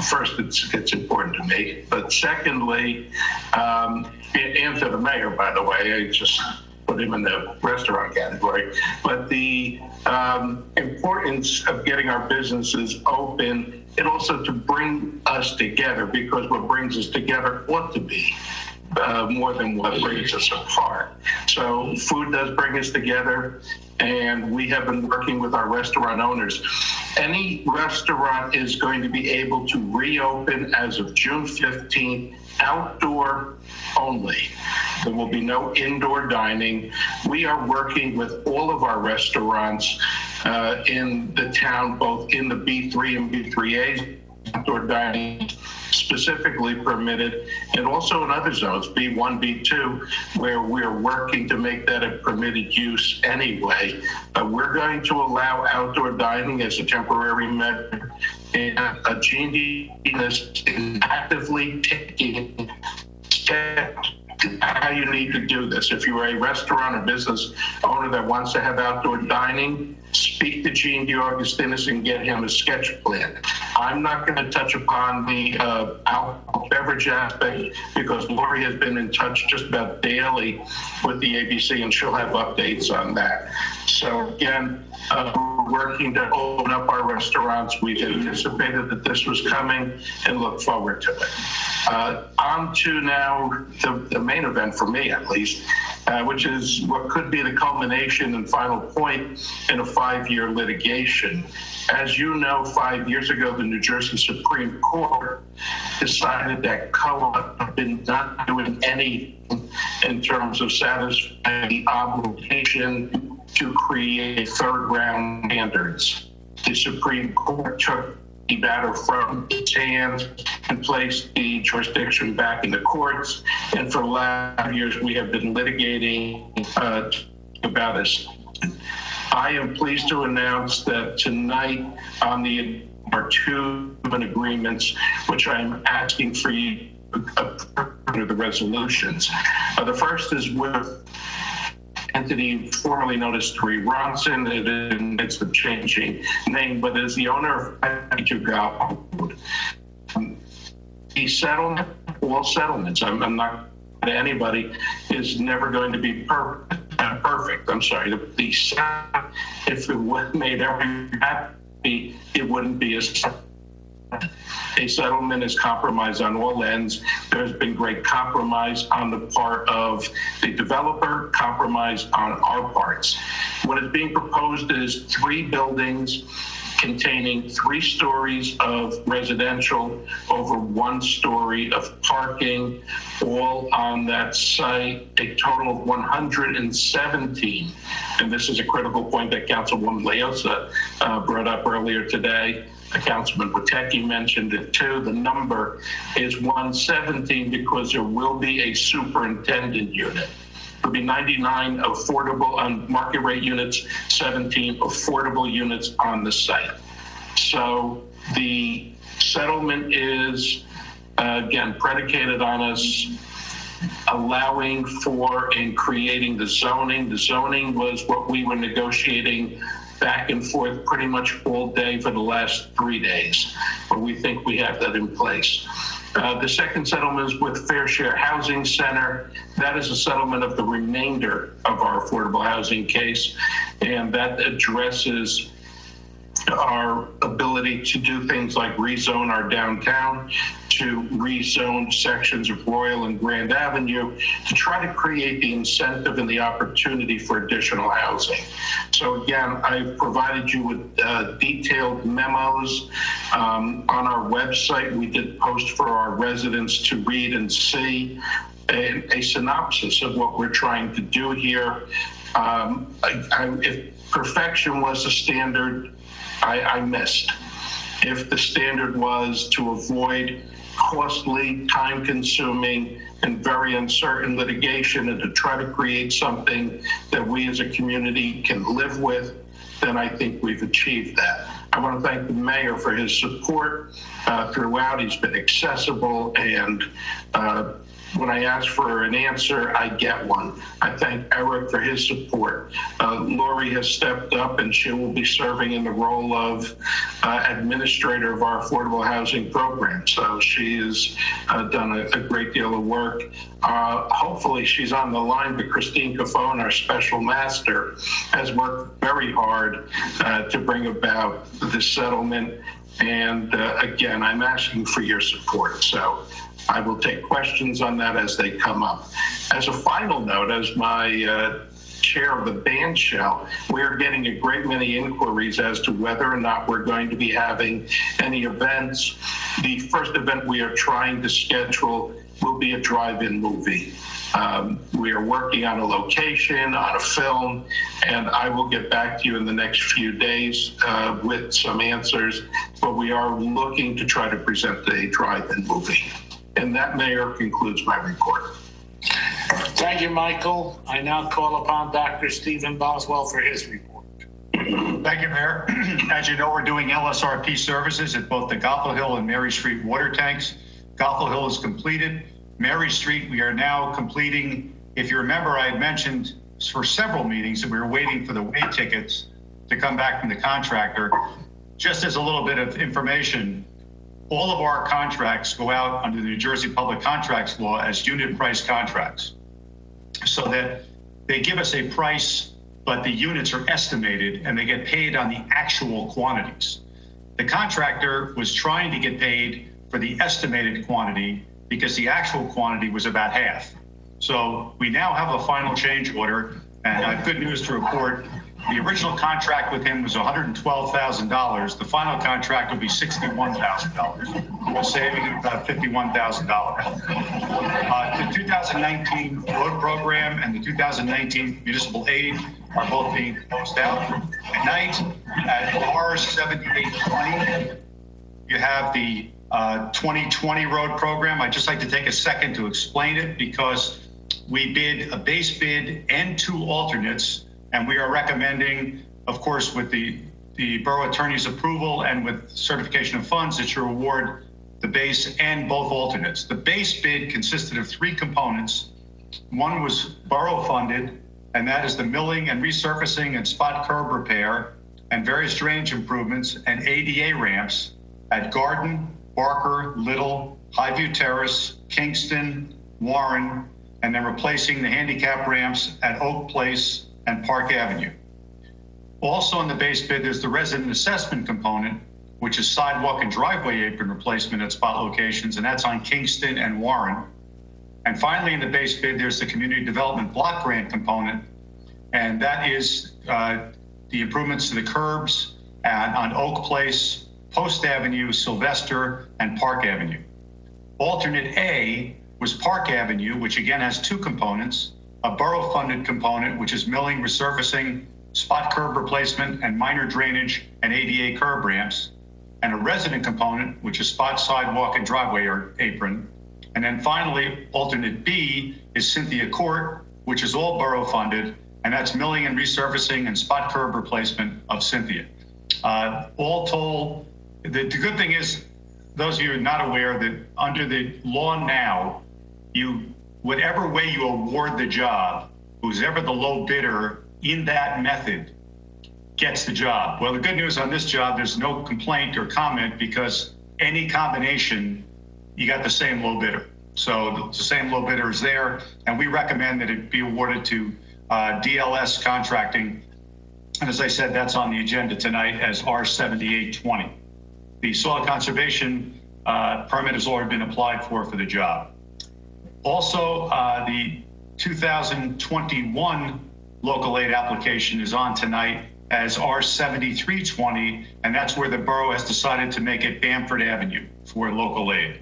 first, it's important to me, but secondly, and to the mayor, by the way, I just put him in the restaurant category, but the importance of getting our businesses open and also to bring us together, because what brings us together ought to be more than what brings us apart. So food does bring us together, and we have been working with our restaurant owners. Any restaurant is going to be able to reopen as of June 15th, outdoor only. There will be no indoor dining. We are working with all of our restaurants in the town, both in the B3 and B3A, outdoor dining specifically permitted, and also in other zones, B1, B2, where we're working to make that a permitted use anyway. We're going to allow outdoor dining as a temporary measure, and Jean is actively taking steps how you need to do this. If you're a restaurant or business owner that wants to have outdoor dining, speak to Jean DeAugustinis and get him a sketch plan. I'm not going to touch upon the alcohol beverage aspect because Lori has been in touch just about daily with the ABC, and she'll have updates on that. So again, we're working to open up our restaurants. We anticipated that this was coming and look forward to it. On to now the main event for me, at least, which is what could be the culmination and final point in a 5-year litigation. As you know, 5 years ago, the New Jersey Supreme Court decided that co-op had been not doing anything in terms of satisfying the obligation to create third-round standards. The Supreme Court took the matter from its hands and placed the jurisdiction back in the courts. And for the last 5 years, we have been litigating about this. I am pleased to announce that tonight on the are two agreements, which I'm asking for you to approve the resolutions. The first is with entity formerly known as 3 Ronson. It's the changing name, but is the owner of Go. The settlement, all settlements, I'm not to anybody, is never going to be perfect. I'm sorry. If it made everyone happy, it wouldn't be a settlement is compromise on all ends. There's been great compromise on the part of the developer, compromise on our parts. What is being proposed is 3 buildings containing 3 stories of residential, over 1 story of parking, all on that site, a total of 117. And this is a critical point that Councilwoman Leosa brought up earlier today. Councilman Witecki mentioned it too. The number is 117 because there will be a superintendent unit. There'll be 99 affordable market rate units, 17 affordable units on the site. So The settlement is, again, predicated on us allowing for and creating the zoning. The zoning was what we were negotiating back and forth pretty much all day for the last 3 days, but we think we have that in place. The second settlement is with Fair Share Housing Center. That is a settlement of the remainder of our affordable housing case, and that addresses our ability to do things like rezone our downtown, to rezone sections of Royal and Grand Avenue, to try to create the incentive and the opportunity for additional housing. So again, I've provided you with detailed memos on our website. We did post for our residents to read and see a synopsis of what we're trying to do here. If perfection was a standard, I missed. If the standard was to avoid costly, time-consuming, and very uncertain litigation and to try to create something that we as a community can live with, then I think we've achieved that. I want to thank the mayor for his support throughout. He's been accessible, and when I ask for an answer, I get one. I thank Eric for his support. Lori has stepped up, and she will be serving in the role of administrator of our affordable housing program. So she has done a great deal of work. Hopefully she's on the line, but Christine Caffone, our special master, has worked very hard to bring about this settlement. And again, I'm asking for your support. So I will take questions on that as they come up. As a final note, as my chair of the band shell, we're getting a great many inquiries as to whether or not we're going to be having any events. The first event we are trying to schedule will be a drive-in movie. We are working on a location, on a film, and I will get back to you in the next few days with some answers, but we are looking to try to present a drive-in movie. And that, Mayor, concludes my report. Thank you, Michael. I now call upon Dr. Stephen Boswell for his report. Thank you, Mayor. As you know, we're doing LSRP services at both the Gothel Hill and Mary Street water tanks. Gothel Hill is completed. Mary Street, we are now completing. If you remember, I had mentioned for several meetings that we were waiting for the wait tickets to come back from the contractor. Just as a little bit of information, all of our contracts go out under the New Jersey Public Contracts Law as unit price contracts, so that they give us a price, but the units are estimated and they get paid on the actual quantities. The contractor was trying to get paid for the estimated quantity because the actual quantity was about half. So we now have a final change order, and I have good news to report. The original contract with him was $112,000. The final contract will be $61,000. We're saving about $51,000. The 2019 road program and the 2019 municipal aid are both being closed out. Tonight at R7820, you have the 2020 road program. I'd just like to take a second to explain it, because we bid a base bid and 2 alternates. And we are recommending, of course, with the borough attorney's approval and with certification of funds, that you award the base and both alternates. The base bid consisted of 3 components. One was borough funded, and that is the milling and resurfacing and spot curb repair and various drainage improvements and ADA ramps at Garden, Barker, Little, Highview Terrace, Kingston, Warren, and then replacing the handicap ramps at Oak Place and Park Avenue. Also in the base bid, there's the resident assessment component, which is sidewalk and driveway apron replacement at spot locations, and that's on Kingston and Warren. And finally, in the base bid, there's the community development block grant component, and that is the improvements to the curbs on Oak Place, Post Avenue, Sylvester, and Park Avenue. Alternate A was Park Avenue, which again has 2 components. A borough-funded component, which is milling, resurfacing, spot curb replacement, and minor drainage and ADA curb ramps, and a resident component, which is spot sidewalk and driveway apron. And then finally, alternate B is Cynthia Court, which is all borough-funded, and that's milling and resurfacing and spot curb replacement of Cynthia. All told, the good thing is, those of you who are not aware, that under the law now, whatever way you award the job, who's ever the low bidder in that method gets the job. Well, the good news on this job, there's no complaint or comment, because any combination, you got the same low bidder. So the same low bidder is there, and we recommend that it be awarded to DLS Contracting. And as I said, that's on the agenda tonight as R7820. The soil conservation permit has already been applied for the job. Also, the 2021 local aid application is on tonight as R7320, and that's where the borough has decided to make it Bamford Avenue for local aid.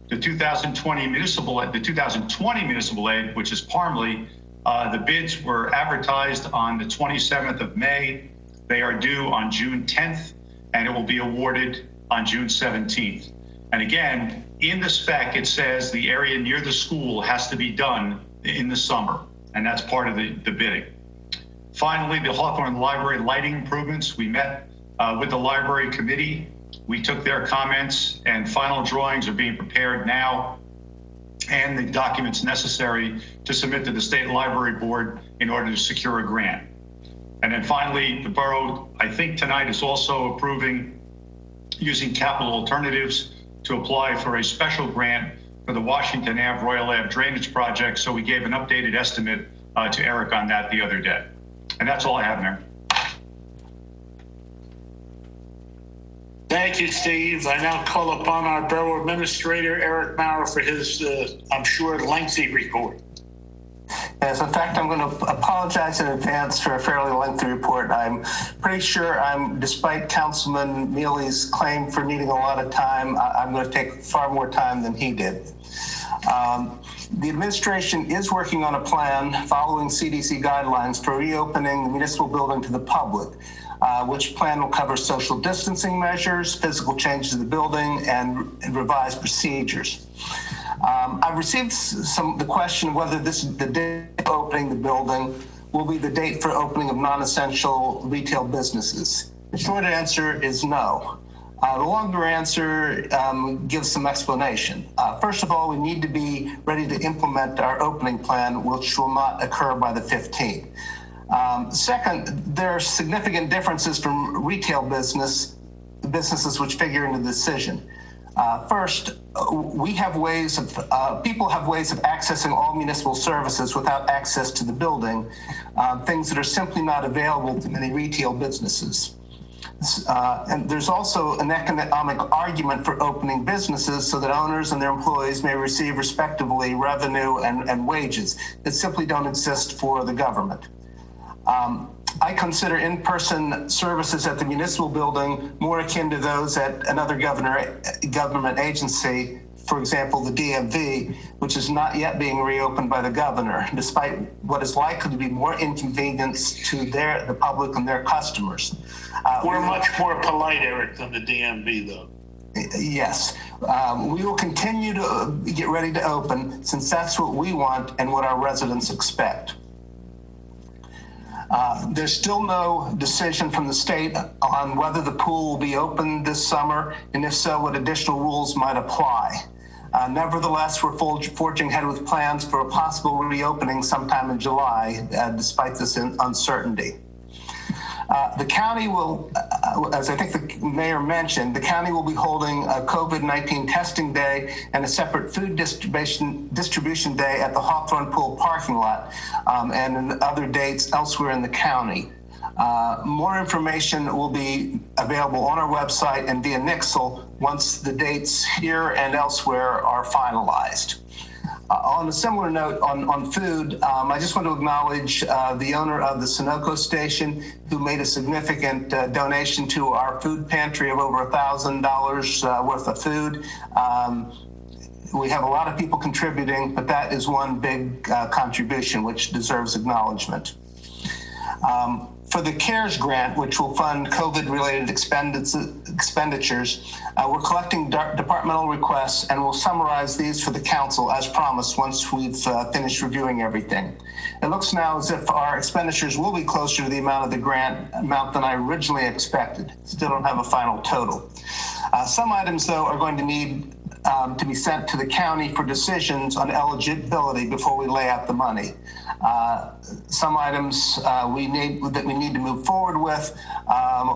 The 2020 municipal aid, which is Parmley, the bids were advertised on the 27th of May. They are due on June 10th, and it will be awarded on June 17th. And again, in the spec, it says the area near the school has to be done in the summer, and that's part of the bidding. Finally, the Hawthorne Library lighting improvements. We met with the library committee. We took their comments, and final drawings are being prepared now, and the documents necessary to submit to the State Library Board in order to secure a grant. And then finally, the borough, I think tonight, is also approving using capital alternatives to apply for a special grant for the Washington Ave Royal Ave drainage project. So we gave an updated estimate to Eric on that the other day. And that's all I have, Mayor. Thank you, Steve. I now call upon our Borough Administrator, Eric Maurer, for his, I'm sure, lengthy report. Yes, in fact, I'm going to apologize in advance for a fairly lengthy report. I'm pretty sure despite Councilman Mealy's claim for needing a lot of time, I'm going to take far more time than he did. The administration is working on a plan following CDC guidelines for reopening the municipal building to the public, which plan will cover social distancing measures, physical changes to the building, and revised procedures. I've received the question of whether the date of opening the building will be the date for opening of non-essential retail businesses. The short answer is no. The longer answer gives some explanation. First of all, we need to be ready to implement our opening plan, which will not occur by the 15th. Second, there are significant differences from retail businesses which figure into the decision. First, people have ways of accessing all municipal services without access to the building, things that are simply not available to many retail businesses. And there's also an economic argument for opening businesses so that owners and their employees may receive respectively revenue and wages that simply don't exist for the government. I consider in-person services at the municipal building more akin to those at another government agency, for example, the DMV, which is not yet being reopened by the governor, despite what is likely to be more inconvenience to the public and their customers. We're much more polite, Eric, than the DMV, though. Yes. We will continue to get ready to open, since that's what we want and what our residents expect. There's still no decision from the state on whether the pool will be open this summer, and if so, what additional rules might apply. Nevertheless, we're forging ahead with plans for a possible reopening sometime in July, despite this uncertainty. The county will, as I think the mayor mentioned, the county will be holding a COVID-19 testing day and a separate food distribution day at the Hawthorne Pool parking lot, and other dates elsewhere in the county. More information will be available on our website and via Nixle once the dates here and elsewhere are finalized. On a similar note on food, I just want to acknowledge the owner of the Sunoco station who made a significant donation to our food pantry of over $1,000 worth of food. We have a lot of people contributing, but that is one big contribution which deserves acknowledgement. For the CARES grant, which will fund COVID-related expenditures, we're collecting departmental requests, and we'll summarize these for the council as promised once we've finished reviewing everything. It looks now as if our expenditures will be closer to the amount of the grant amount than I originally expected. Still don't have a final total. Some items, though, are going to need to be sent to the county for decisions on eligibility before we lay out the money. Some items we need to move forward with,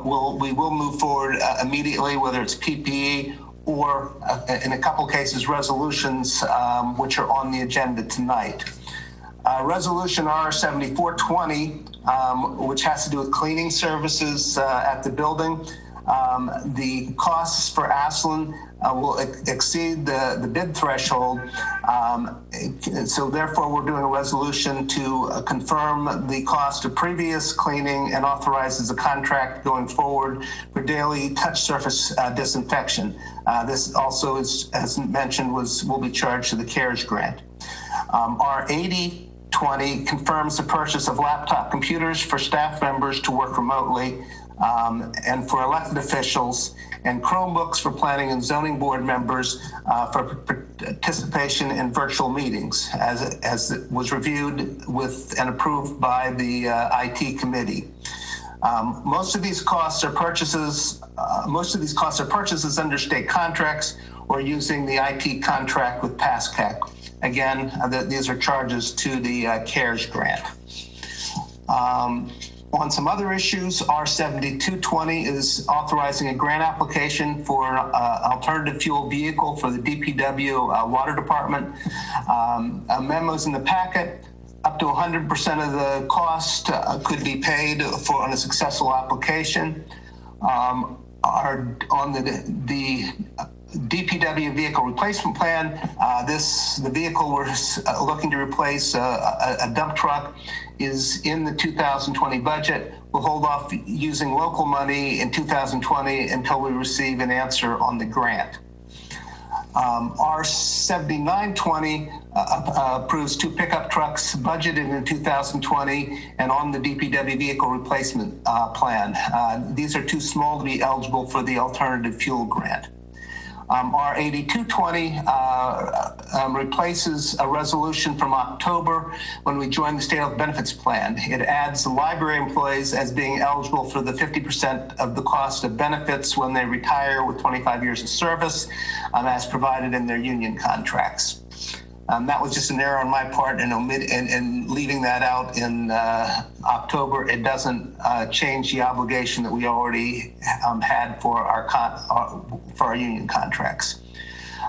we will move forward immediately, whether it's PPE or in a couple cases resolutions which are on the agenda tonight. Resolution R7420, which has to do with cleaning services at the building. The costs for Ashland will exceed the bid threshold. So therefore, we're doing a resolution to confirm the cost of previous cleaning and authorizes a contract going forward for daily touch surface disinfection. This also is, as mentioned, will be charged to the CARES grant. Our 8020 confirms the purchase of laptop computers for staff members to work remotely and for elected officials, and Chromebooks for planning and zoning board members for participation in virtual meetings, as it was reviewed with and approved by the IT committee. Most of these costs are purchases. Under state contracts or using the IT contract with PASCAC. Again, these are charges to the CARES grant. On some other issues, R7220 is authorizing a grant application for an alternative fuel vehicle for the DPW water department. A memo's in the packet. Up to 100% of the cost could be paid for on a successful application. On the DPW vehicle replacement plan, the vehicle we're looking to replace, a dump truck, is in the 2020 budget. We'll hold off using local money in 2020 until we receive an answer on the grant. R7920 approves 2 pickup trucks budgeted in 2020 and on the DPW vehicle replacement plan. These are too small to be eligible for the alternative fuel grant. R8220 replaces a resolution from October when we joined the state health benefits plan. It adds the library employees as being eligible for the 50% of the cost of benefits when they retire with 25 years of service, as provided in their union contracts. That was just an error on my part in leaving that out in October. It doesn't change the obligation that we already had for our union contracts.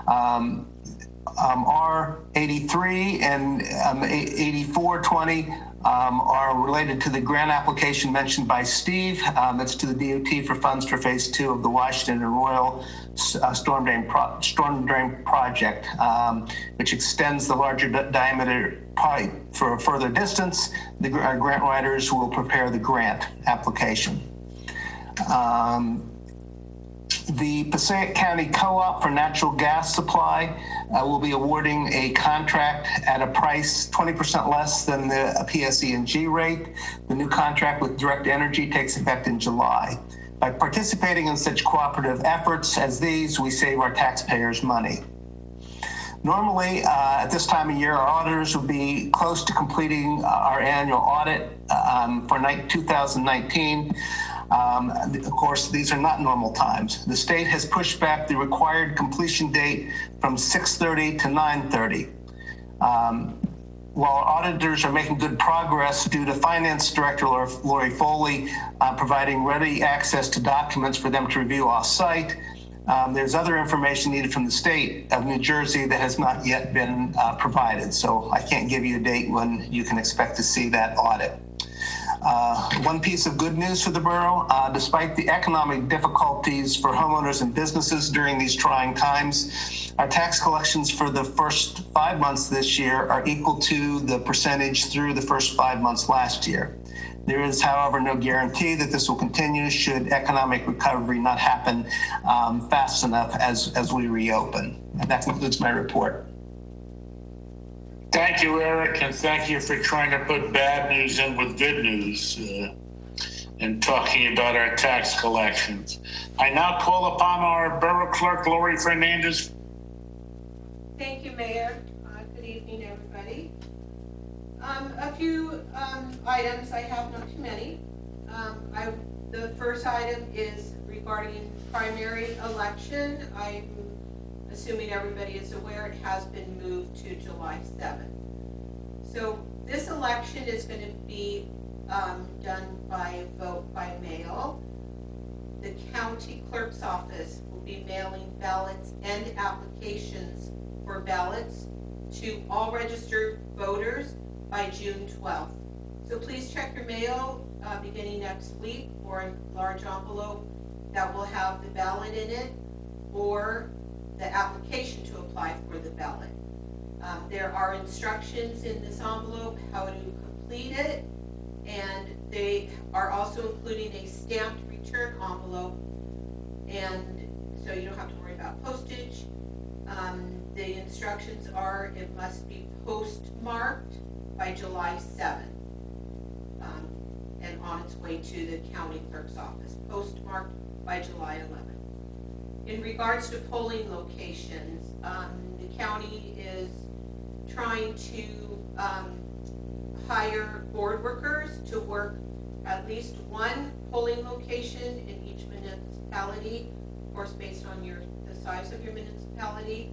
R83 and 8420 are related to the grant application mentioned by Steve. It's to the DOT for funds for phase 2 of the Washington and Royal storm drain project, which extends the larger diameter pipe for a further distance. Our grant writers will prepare the grant application. The Passaic County Co-op for natural gas supply will be awarding a contract at a price 20% less than the PSE&G rate. The new contract with Direct Energy takes effect in July. By participating in such cooperative efforts as these, we save our taxpayers money. Normally, at this time of year, our auditors will be close to completing our annual audit for 2019. Of course, these are not normal times. The state has pushed back the required completion date from 6:30 to 9:30. While auditors are making good progress due to Finance Director Lori Foley providing ready access to documents for them to review off-site, there's other information needed from the state of New Jersey that has not yet been provided. So I can't give you a date when you can expect to see that audit. One piece of good news for the borough, despite the economic difficulties for homeowners and businesses during these trying times, our tax collections for the first 5 months this year are equal to the percentage through the first 5 months last year. There is, however, no guarantee that this will continue should economic recovery not happen fast enough as we reopen. And that concludes my report. Thank you, Eric, and thank you for trying to put bad news in with good news and talking about our tax collections. I now call upon our Borough Clerk, Lori Fernandez. Thank you, Mayor. Good evening, everybody. A few items, I have not too many. the first item is regarding primary election. I'm assuming everybody is aware it has been moved to July 7th. So this election is going to be done by vote by mail. The county clerk's office will be mailing ballots and applications for ballots to all registered voters by June 12th. So please check your mail beginning next week for a large envelope that will have the ballot in it or the application to apply for the ballot. There are instructions in this envelope how to complete it, and they are also including a stamped return envelope, and so you don't have to worry about postage. The instructions are it must be postmarked by July 7th and on its way to the county clerk's office, postmarked by July 11th. In regards to polling locations, the county is trying to hire board workers to work at least one polling location in each municipality, of course based on the size of your municipality.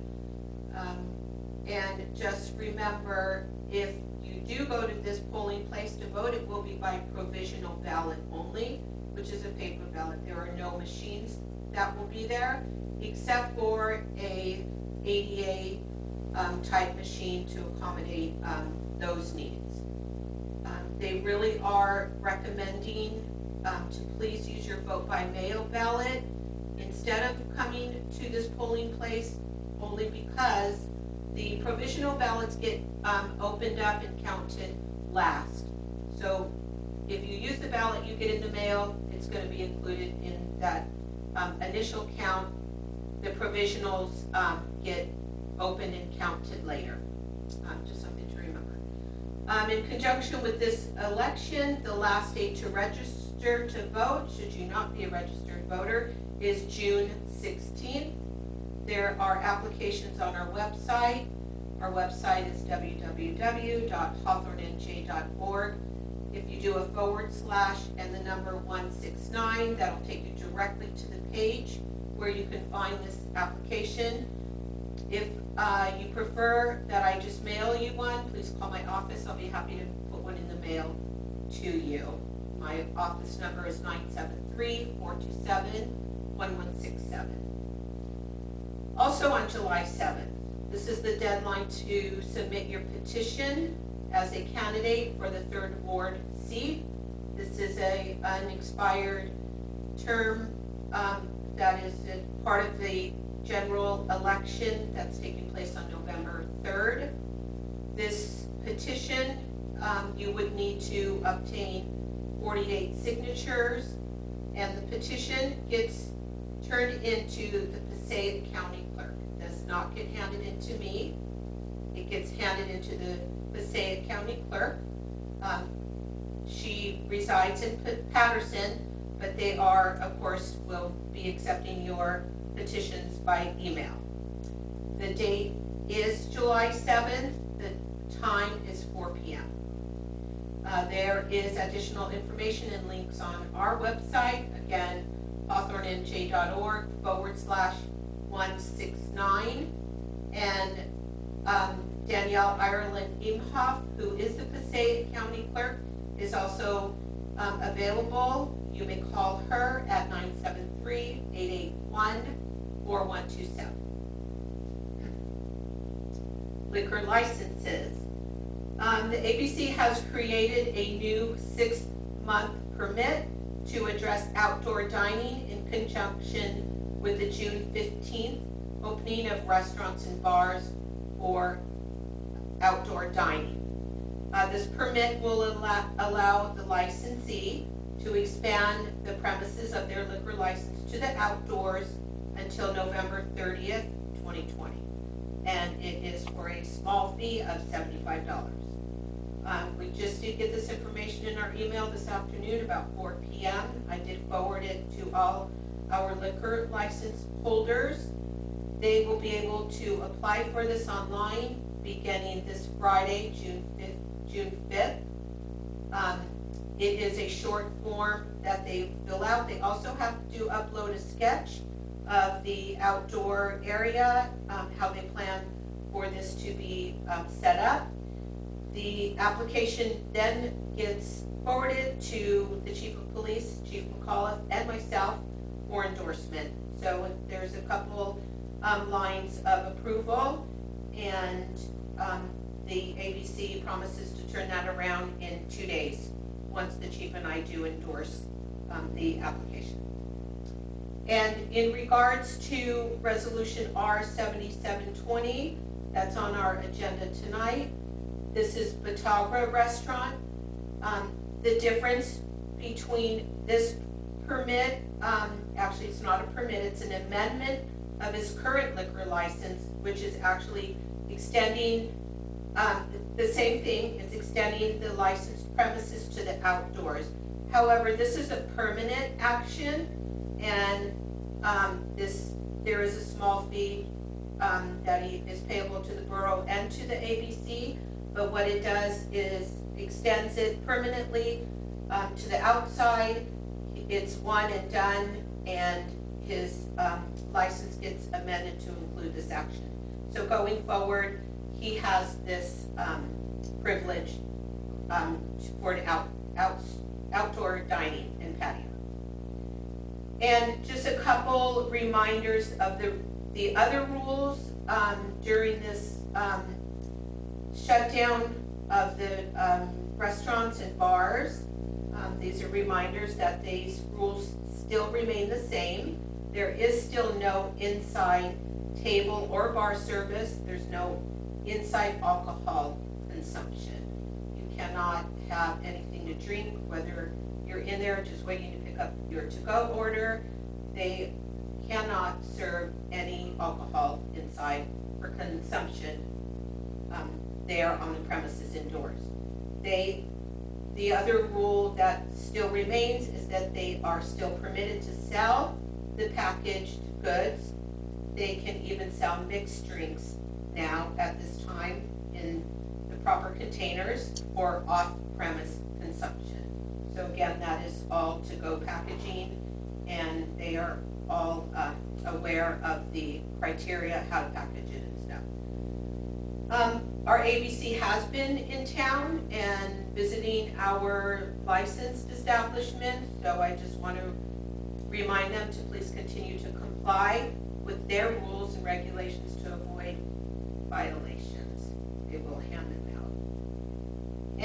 And just remember, if you do go to this polling place to vote, it will be by provisional ballot only, which is a paper ballot. There are no machines that will be there, except for a ADA type machine to accommodate those needs. They really are recommending to please use your vote by mail ballot instead of coming to this polling place, only because the provisional ballots get opened up and counted last. So if you use the ballot you get in the mail, it's going to be included in that initial count. The provisionals get opened and counted later. Just something to remember. In conjunction with this election, the last date to register to vote, should you not be a registered voter, is June 16th. There are applications on our website. Our website is www.hawthornenj.org. If you do a / and the number 169, that'll take you directly to the page where you can find this application. If you prefer that I just mail you one, please call my office. I'll be happy to put one in the mail to you. My office number is 973-427-1167. Also on July 7th, this is the deadline to submit your petition as a candidate for the 3rd Ward seat. This is an expired term that is a part of the general election that's taking place on November 3rd. This petition, you would need to obtain 48 signatures, and the petition gets turned into the Passaic County Clerk. It does not get handed into me. It gets handed into the Passaic County Clerk. She resides in Patterson, but they are, of course, will be accepting your petitions by email. The date is July 7th. The time is 4 p.m. There is additional information and links on our website. Again, hawthornenj.org /169. And Danielle Ireland Imhoff, who is the Passaic County Clerk, is also available. You may call her at 973-881-4127. Liquor licenses. The ABC has created a new 6-month permit to address outdoor dining in conjunction with the June 15th opening of restaurants and bars for outdoor dining. This permit will allow the licensee to expand the premises of their liquor license to the outdoors until November 30th, 2020. And it is for a small fee of $75. We just did get this information in our email this afternoon about 4 p.m. I did forward it to all our liquor license holders. They will be able to apply for this online beginning this Friday, June 5th. It is a short form that they fill out. They also have to upload a sketch of the outdoor area, how they plan for this to be set up. The application then gets forwarded to the Chief of Police, Chief McAuliffe, and myself for endorsement. So there's a couple lines of approval, and the ABC promises to turn that around in 2 days once the chief and I do endorse the application. And in regards to resolution R7720, that's on our agenda tonight. This is Batavia Restaurant. The difference between this permit, actually it's not a permit, it's an amendment of his current liquor license, which is actually extending the same thing. It's extending the licensed premises to the outdoors. However, this is a permanent action, and there is a small fee that is payable to the borough and to the ABC, but what it does is extends it permanently to the outside. It's one and done, and his license gets amended to include this action. So going forward, he has this privilege for the outdoor dining and patio. And just a couple reminders of the other rules during this shutdown of the restaurants and bars. These are reminders that these rules still remain the same. There is still no inside table or bar service. There's no inside alcohol consumption. You cannot have anything to drink, whether you're in there just waiting to pick up your to-go order. They cannot serve any alcohol inside for consumption there on the premises indoors. The other rule that still remains is that they are still permitted to sell the packaged goods. They can even sell mixed drinks now at this time in the proper containers for off-premise consumption. So again, that is all to-go packaging, and they are all aware of the criteria, how to package it and stuff. Our ABC has been in town and visiting our licensed establishment, so I just want to remind them to please continue to comply with their rules and regulations to avoid violations. They will hand them out.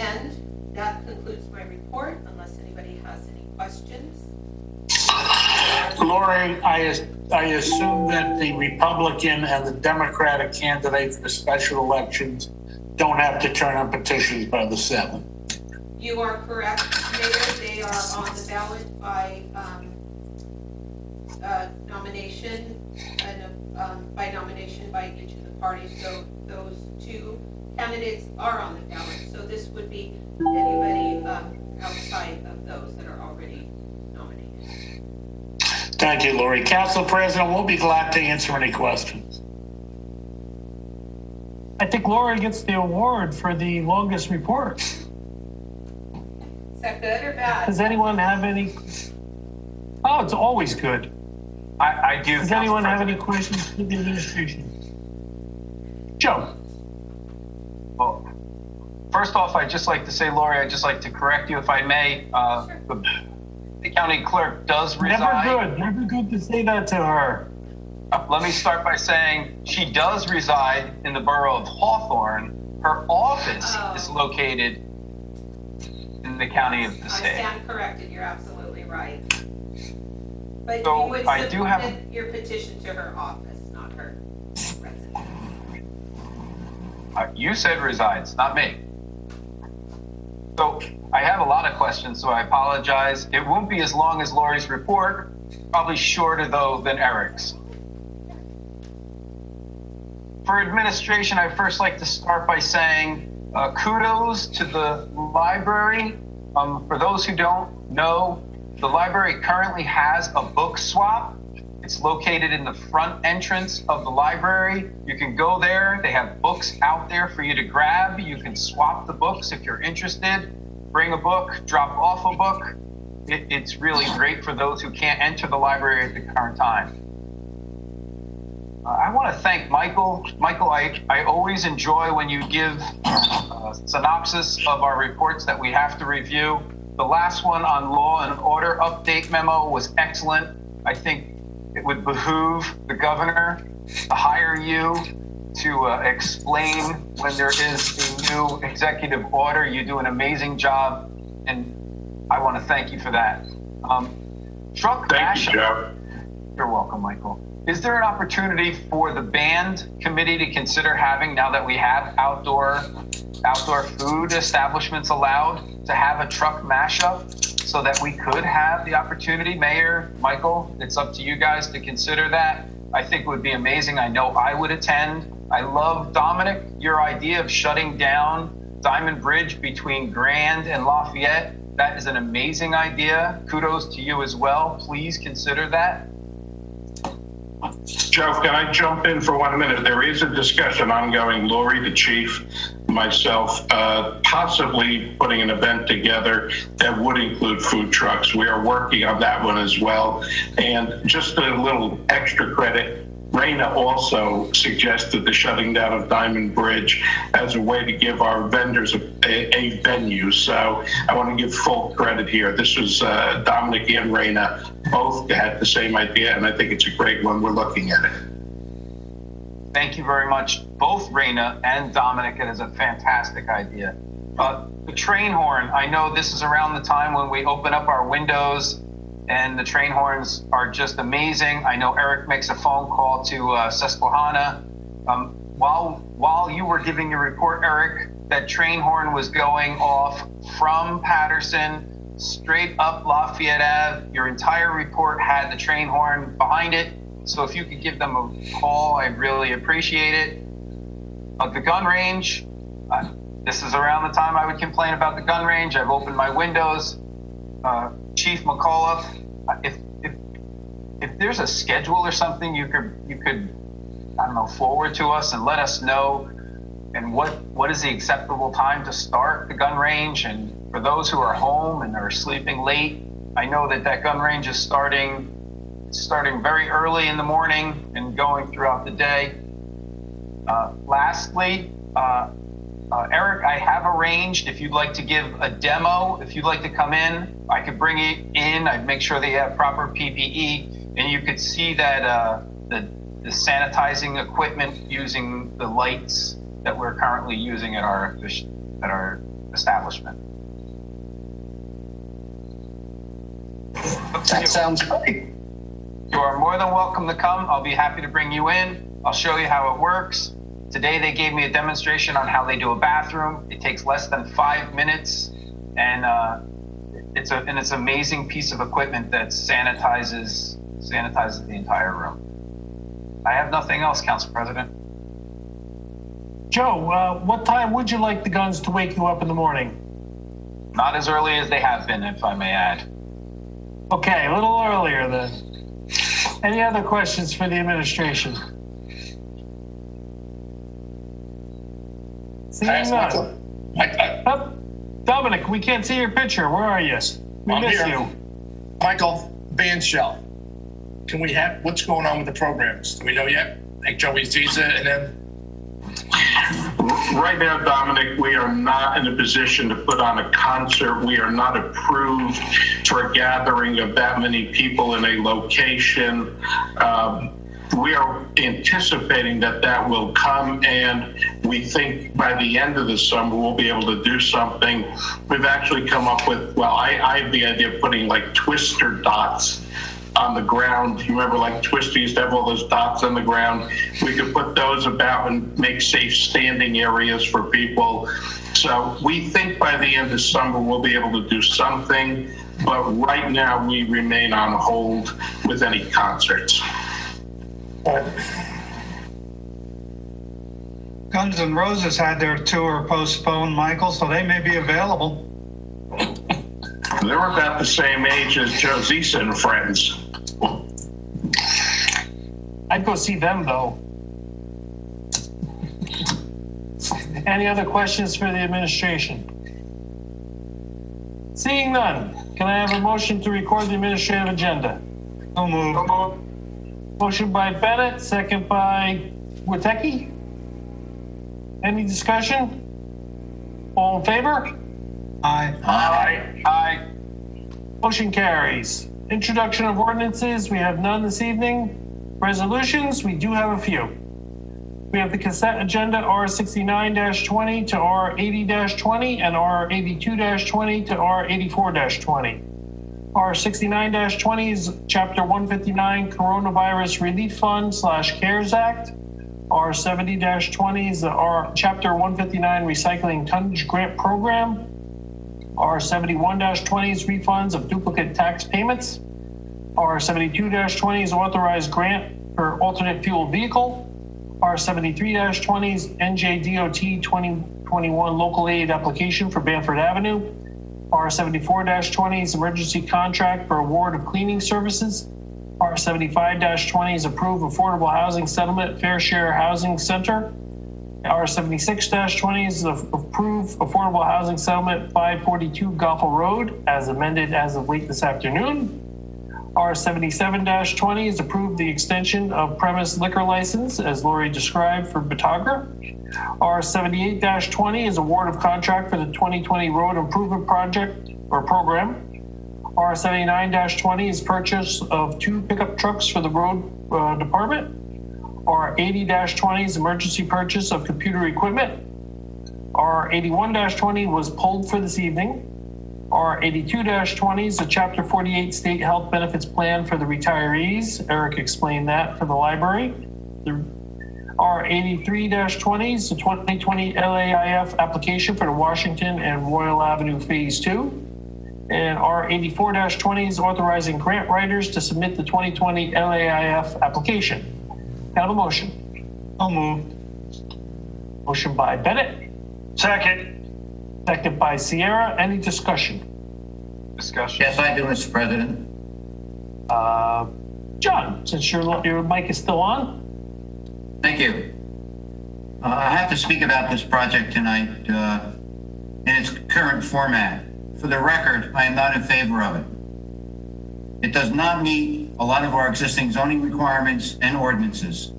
And that concludes my report, unless anybody has any questions. Lori, I assume that the Republican and the Democratic candidate for the special elections don't have to turn in petitions by the 7th. You are correct, Mayor. They are on the ballot by nomination and by nomination by each of the parties. So those two candidates are on the ballot. So this would be anybody outside of those that are already nominated. Thank you, Lori. Council President, we'll be glad to answer any questions. I think Laura gets the award for the longest report. Is that good or bad? Does anyone have any? Oh, it's always good. I do. Does anyone have any questions for the administration? Joe. Well, first off, I'd just like to say, Lori, I'd just like to correct you if I may. Sure. The county clerk does reside. Never good to say that to her. Let me start by saying she does reside in the borough of Hawthorne. Her office is located in the county of the state. I stand corrected. You're absolutely right. But So you would I do have submit your petition to her office, not her residence. You said resides, not me. So I have a lot of questions, so I apologize. It won't be as long as Lori's report, probably shorter though than Eric's. For administration, I'd first like to start by saying kudos to the library. For those who don't know, the library currently has a book swap. It's located in the front entrance of the library. You can go there. They have books out there for you to grab. You can swap the books if you're interested. bring a book, drop off a book. It's really great for those who can't enter the library at the current time. I want to thank Michael. Michael, I always enjoy when you give a synopsis of our reports that we have to review. The last one on law and order update memo was excellent. I think it would behoove the governor to hire you to explain when there is a new executive order. You do an amazing job, and I want to thank you for that. Truck Thank you, Joe. You're welcome, Michael. Is there an opportunity for the band committee to consider having, now that we have outdoor food establishments allowed, to have a truck mashup so that we could have the opportunity? Mayor, Michael, it's up to you guys to consider that. I think it would be amazing. I know I would attend. I love, Dominic, your idea of shutting down Diamond Bridge between Grand and Lafayette. That is an amazing idea. Kudos to you as well. Please consider that. Joe, can I jump in for 1 minute? There is a discussion ongoing, Lori, the chief, myself, possibly putting an event together that would include food trucks. We are working on that one as well. And just a little extra credit, Raina also suggested the shutting down of Diamond Bridge as a way to give our vendors a venue. So I want to give full credit here. This was Dominic and Raina both had the same idea, and I think it's a great one. We're looking at it. Thank you very much, both Raina and Dominic. It is a fantastic idea. The train horn, I know this is around the time when we open up our windows, and the train horns are just amazing. I know Eric makes a phone call to Susquehanna. While you were giving your report, Eric, that train horn was going off from Patterson straight up Lafayette Ave. Your entire report had the train horn behind it. So if you could give them a call, I'd really appreciate it. The gun range, this is around the time I would complain about the gun range. I've opened my windows. Chief McAuliffe, if there's a schedule or something you could I don't know, forward to us and let us know, and what is the acceptable time to start the gun range. And for those who are home and are sleeping late, I know that gun range is starting very early in the morning and going throughout the day. Lastly, Eric, I have arranged, if you'd like to give a demo, if you'd like to come in, I could bring it in. I'd make sure they have proper PPE, and you could see that the sanitizing equipment using the lights that we're currently using at our establishment. That sounds great. You are more than welcome to come. I'll be happy to bring you in. I'll show you how it works. Today they gave me a demonstration on how they do a bathroom. It takes less than 5 minutes, and it's an amazing piece of equipment that sanitizes the entire room. I have nothing else, Council President. Joe, what time would you like the guns to wake you up in the morning? Not as early as they have been, if I may add. Okay, a little earlier then. Any other questions for the administration? Seeing none. Dominic, we can't see your picture. Where are you? We miss you. Michael, band shell. Can we have, what's going on with the programs? Do we know yet? Like Joey sees it, and then. Right now, Dominic, we are not in a position to put on a concert. We are not approved for a gathering of that many people in a location. We are anticipating that will come, and we think by the end of the summer we'll be able to do something. We've actually come up with, well, I have the idea of putting like twister dots on the ground. You remember like Twister used to have all those dots on the ground? We could put those about and make safe standing areas for people. So we think by the end of summer we'll be able to do something, but right now we remain on hold with any concerts. Guns N' Roses had their tour postponed, Michael, so they may be available. They're about the same age as Joe Zisa and friends. I'd go see them, though. Any other questions for the administration? Seeing none, can I have a motion to record the administrative agenda? So moved. Motion by Bennett, second by Witecki. Any discussion? All in favor? Aye. Aye. Motion carries. Introduction of ordinances, we have none this evening. Resolutions, we do have a few. We have the consent agenda R69-20 to R80-20 and R82-20 to R84-20. R69-20 is Chapter 159 Coronavirus Relief Fund / CARES Act. R70-20 is the Chapter 159 Recycling Tonnage Grant Program. R71-20 is refunds of duplicate tax payments. R72-20 is authorized grant for alternate fuel vehicle. R73-20 is NJDOT 2021 local aid application for Bamford Avenue. R74-20 is emergency contract for award of cleaning services. R75-20 is approve affordable housing settlement Fair Share Housing Center. R76-20 is approve affordable housing settlement 542 Goffle Road as amended as of late this afternoon. R77-20 is approve the extension of premise liquor license as Lori described for Batagra. R78-20 is award of contract for the 2020 road improvement project or program. R79-20 is purchase of 2 pickup trucks for the road department. R80-20 is emergency purchase of computer equipment. R81-20 was pulled for this evening. R82-20 is a Chapter 48 State Health Benefits Plan for the retirees. Eric explained that for the library. The R83-20 is the 2020 LAIF application for the Washington and Royal Avenue Phase 2. And R84-20 is authorizing grant writers to submit the 2020 LAIF application. Can I have a motion? So moved. Motion by Bennett. Second. Second by Sierra. Any discussion? Discussion. Yes, I do, Mr. President. John, since your mic is still on. Thank you. I have to speak about this project tonight in its current format. For the record, I am not in favor of it. It does not meet a lot of our existing zoning requirements and ordinances.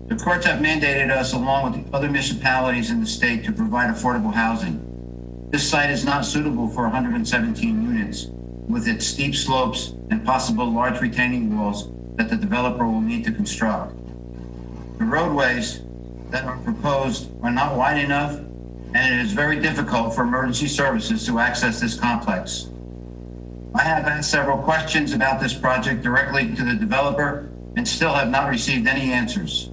The courts have mandated us, along with the other municipalities in the state, to provide affordable housing. This site is not suitable for 117 units, with its steep slopes and possible large retaining walls that the developer will need to construct. The roadways that are proposed are not wide enough, and it is very difficult for emergency services to access this complex. I have asked several questions about this project directly to the developer and still have not received any answers.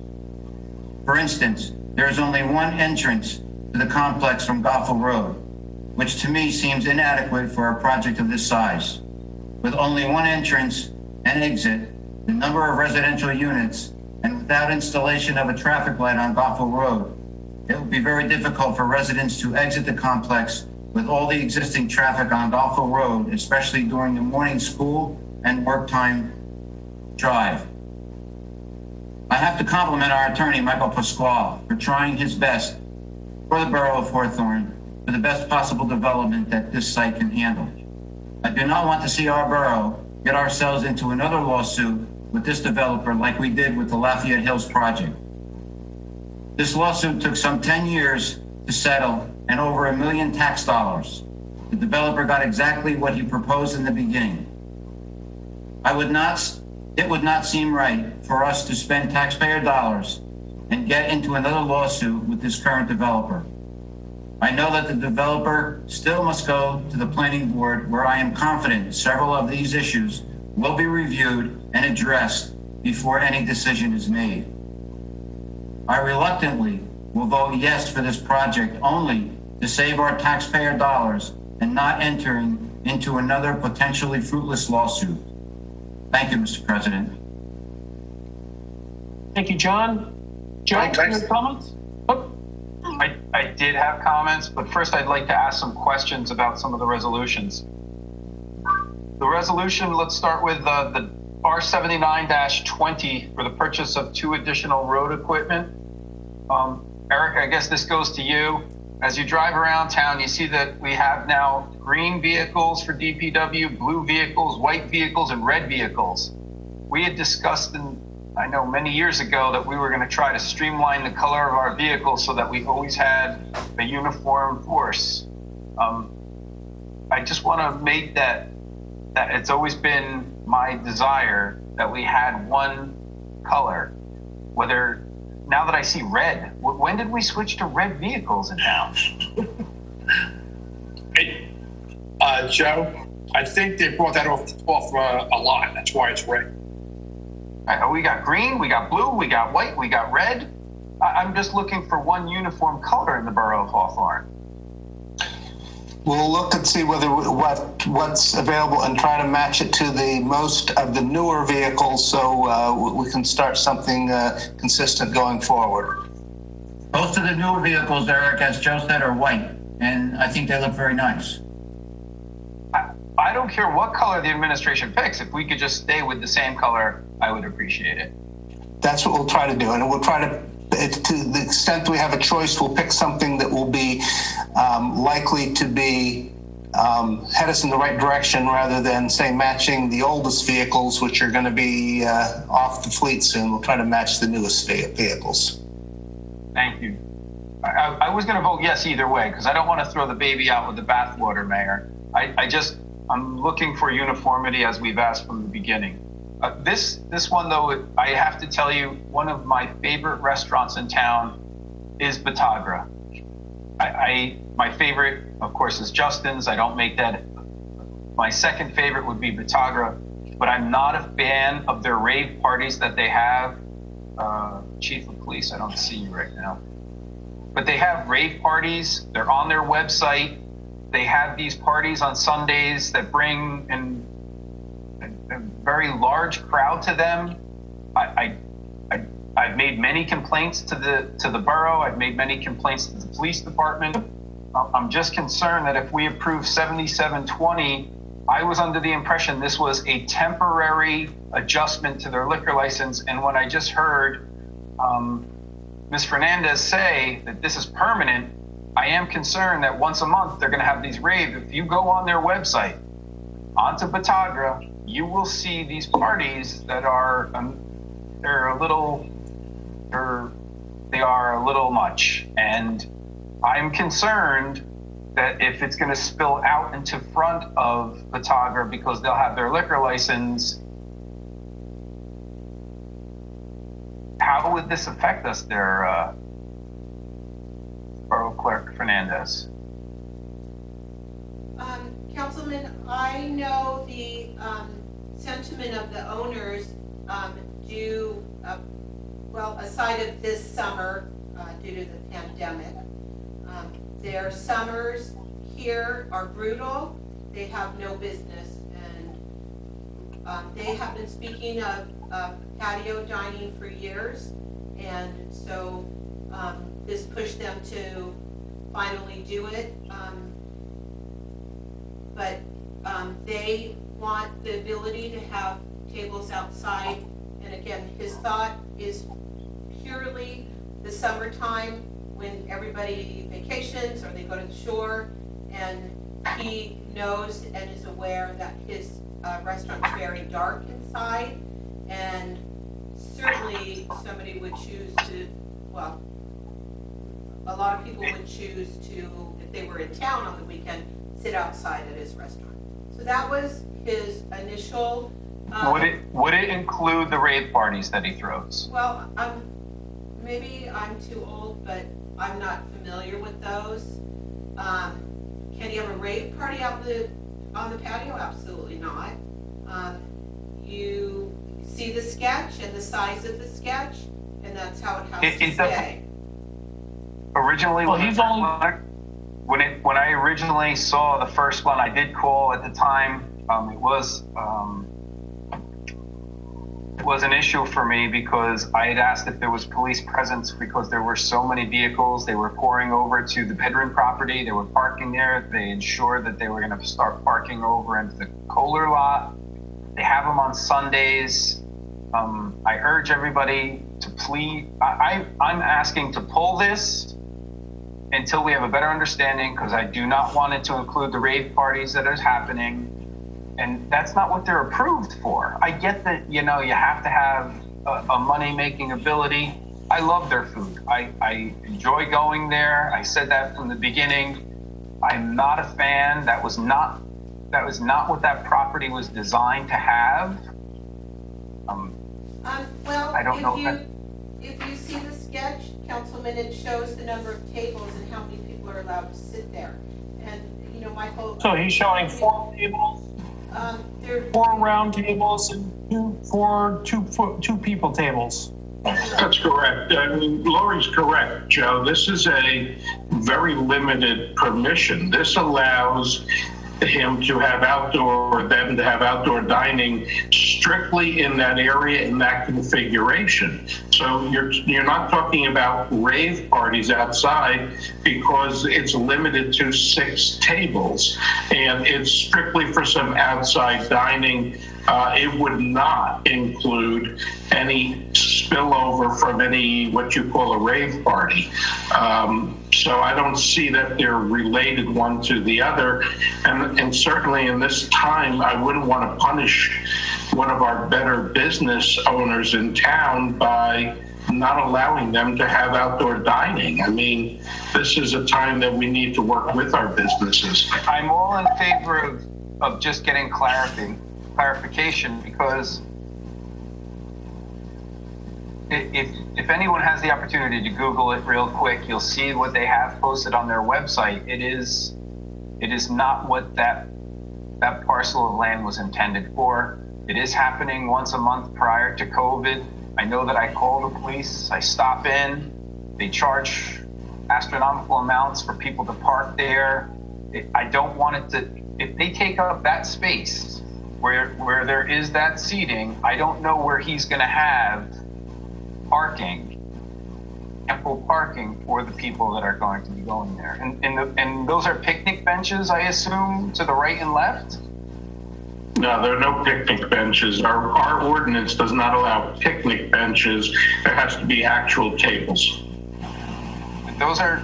For instance, there is only one entrance to the complex from Goffle Road, which to me seems inadequate for a project of this size. With only one entrance and exit, the number of residential units, and without installation of a traffic light on Goffle Road, it will be very difficult for residents to exit the complex with all the existing traffic on Goffle Road, especially during the morning school and work time drive. I have to compliment our attorney, Michael Pasquale, for trying his best for the borough of Hawthorne for the best possible development that this site can handle. I do not want to see our borough get ourselves into another lawsuit with this developer like we did with the Lafayette Hills project. This lawsuit took some 10 years to settle and over $1 million tax dollars. The developer got exactly what he proposed in the beginning. It would not seem right for us to spend taxpayer dollars and get into another lawsuit with this current developer. I know that the developer still must go to the planning board, where I am confident several of these issues will be reviewed and addressed before any decision is made. I reluctantly will vote yes for this project only to save our taxpayer dollars and not entering into another potentially fruitless lawsuit. Thank you, Mr. President. Thank you, John. Joe, your comments? Oh. I did have comments, but first I'd like to ask some questions about some of the resolutions. The resolution, let's start with the R79-20 for the purchase of 2 additional road equipment. Eric, I guess this goes to you. as you drive around town, you see that we have now green vehicles for DPW, blue vehicles, white vehicles, and red vehicles. We had discussed, I know many years ago, that we were going to try to streamline the color of our vehicles so that we always had a uniform force. I just want to make that it's always been my desire that we had one color. Whether, now that I see red, when did we switch to red vehicles in town? Joe, I think they brought that off a lot. That's why it's red. We got green, we got blue, we got white, we got red. I'm just looking for one uniform color in the borough of Hawthorne. We'll look and see what's available and try to match it to the most of the newer vehicles, so we can start something consistent going forward. Most of the newer vehicles, Eric, as Joe said, are white, and I think they look very nice. I don't care what color the administration picks. If we could just stay with the same color, I would appreciate it. That's what we'll try to do, and we'll try to the extent we have a choice, we'll pick something that will be likely to be head us in the right direction, rather than, say, matching the oldest vehicles, which are going to be off the fleet soon. We'll try to match the newest vehicles. Thank you. I was going to vote yes either way, because I don't want to throw the baby out with the bathwater, Mayor. I'm looking for uniformity, as we've asked from the beginning. This one, though, I have to tell you, one of my favorite restaurants in town is Batagra. My favorite, of course, is Justin's. I don't make that. My second favorite would be Batagra, but I'm not a fan of their rave parties that they have. Chief of Police, I don't see you right now. But they have rave parties. They're on their website. They have these parties on Sundays that bring a very large crowd to them. I've made many complaints to the borough. I've made many complaints to the police department. I'm just concerned that if we approve 7720, I was under the impression this was a temporary adjustment to their liquor license. And when I just heard Ms. Fernandez say that this is permanent, I am concerned that once a month they're going to have these raves. If you go on their website, onto Batagra, you will see these parties that are they are a little much, and I'm concerned that if it's going to spill out into front of Batagra because they'll have their liquor license, how would this affect us there, Borough Clerk Fernandez? Councilman, I know the sentiment of the owners do, well, aside of this summer, due to the pandemic, their summers here are brutal. They have no business, and they have been speaking of patio dining for years, and so this pushed them to finally do it. But they want the ability to have tables outside. And again, his thought is purely the summertime when everybody vacations or they go to the shore, and he knows and is aware that his restaurant is very dark inside, and certainly somebody would choose to, well, a lot of people would choose to, if they were in town on the weekend, sit outside at his restaurant. So that was his initial. Would it include the rave parties that he throws? Well, maybe I'm too old, but I'm not familiar with those. Can you have a rave party out on the patio? Absolutely not. You see the sketch and the size of the sketch, and that's how it has to stay. Originally, well, he's only. When I originally saw the first one, I did call at the time. It was an issue for me because I had asked if there was police presence because there were so many vehicles. They were pouring over to the bedroom property. They were parking there. They ensured that they were going to start parking over into the Kohler lot. They have them on Sundays. I urge everybody to please. I'm asking to pull this until we have a better understanding, because I do not want it to include the rave parties that is happening. And that's not what they're approved for. I get that, you know, you have to have a money-making ability. I love their food. I enjoy going there. I said that from the beginning. I'm not a fan. That was not what that property was designed to have. Well, I don't know if you see the sketch, Councilman, it shows the number of tables and how many people are allowed to sit there. And, you know, Michael. So he's showing 4 tables, there 4 round tables, and 2 people tables. That's correct. I mean, Lori's correct, Joe. This is a very limited permission. This allows them to have outdoor dining strictly in that area, in that configuration. So you're not talking about rave parties outside, because it's limited to 6 tables and it's strictly for some outside dining. It would not include any spillover from any what you call a rave party. So I don't see that they're related one to the other. And certainly in this time, I wouldn't want to punish one of our better business owners in town by not allowing them to have outdoor dining. I mean, this is a time that we need to work with our businesses. I'm all in favor of just getting clarification, because if anyone has the opportunity to Google it real quick, you'll see what they have posted on their website. It is not what that parcel of land was intended for. It is happening once a month prior to COVID. I know that I call the police, I stop in, they charge astronomical amounts for people to park there. I don't want it to, if they take up that space where there is that seating, I don't know where he's gonna have parking, ample parking for the people that are going to be going there. And those are picnic benches, I assume, to the right and left? No, there are no picnic benches. Our ordinance does not allow picnic benches. There has to be actual tables. Those are...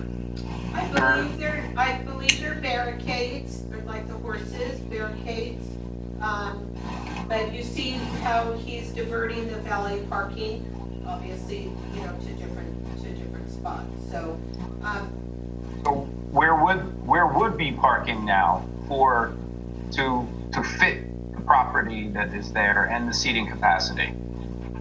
I believe they're barricades. They're like the horses, barricades. But you see how he's diverting the valet parking, obviously, you know, to different spots. So, so where would be parking now to fit the property that is there and the seating capacity?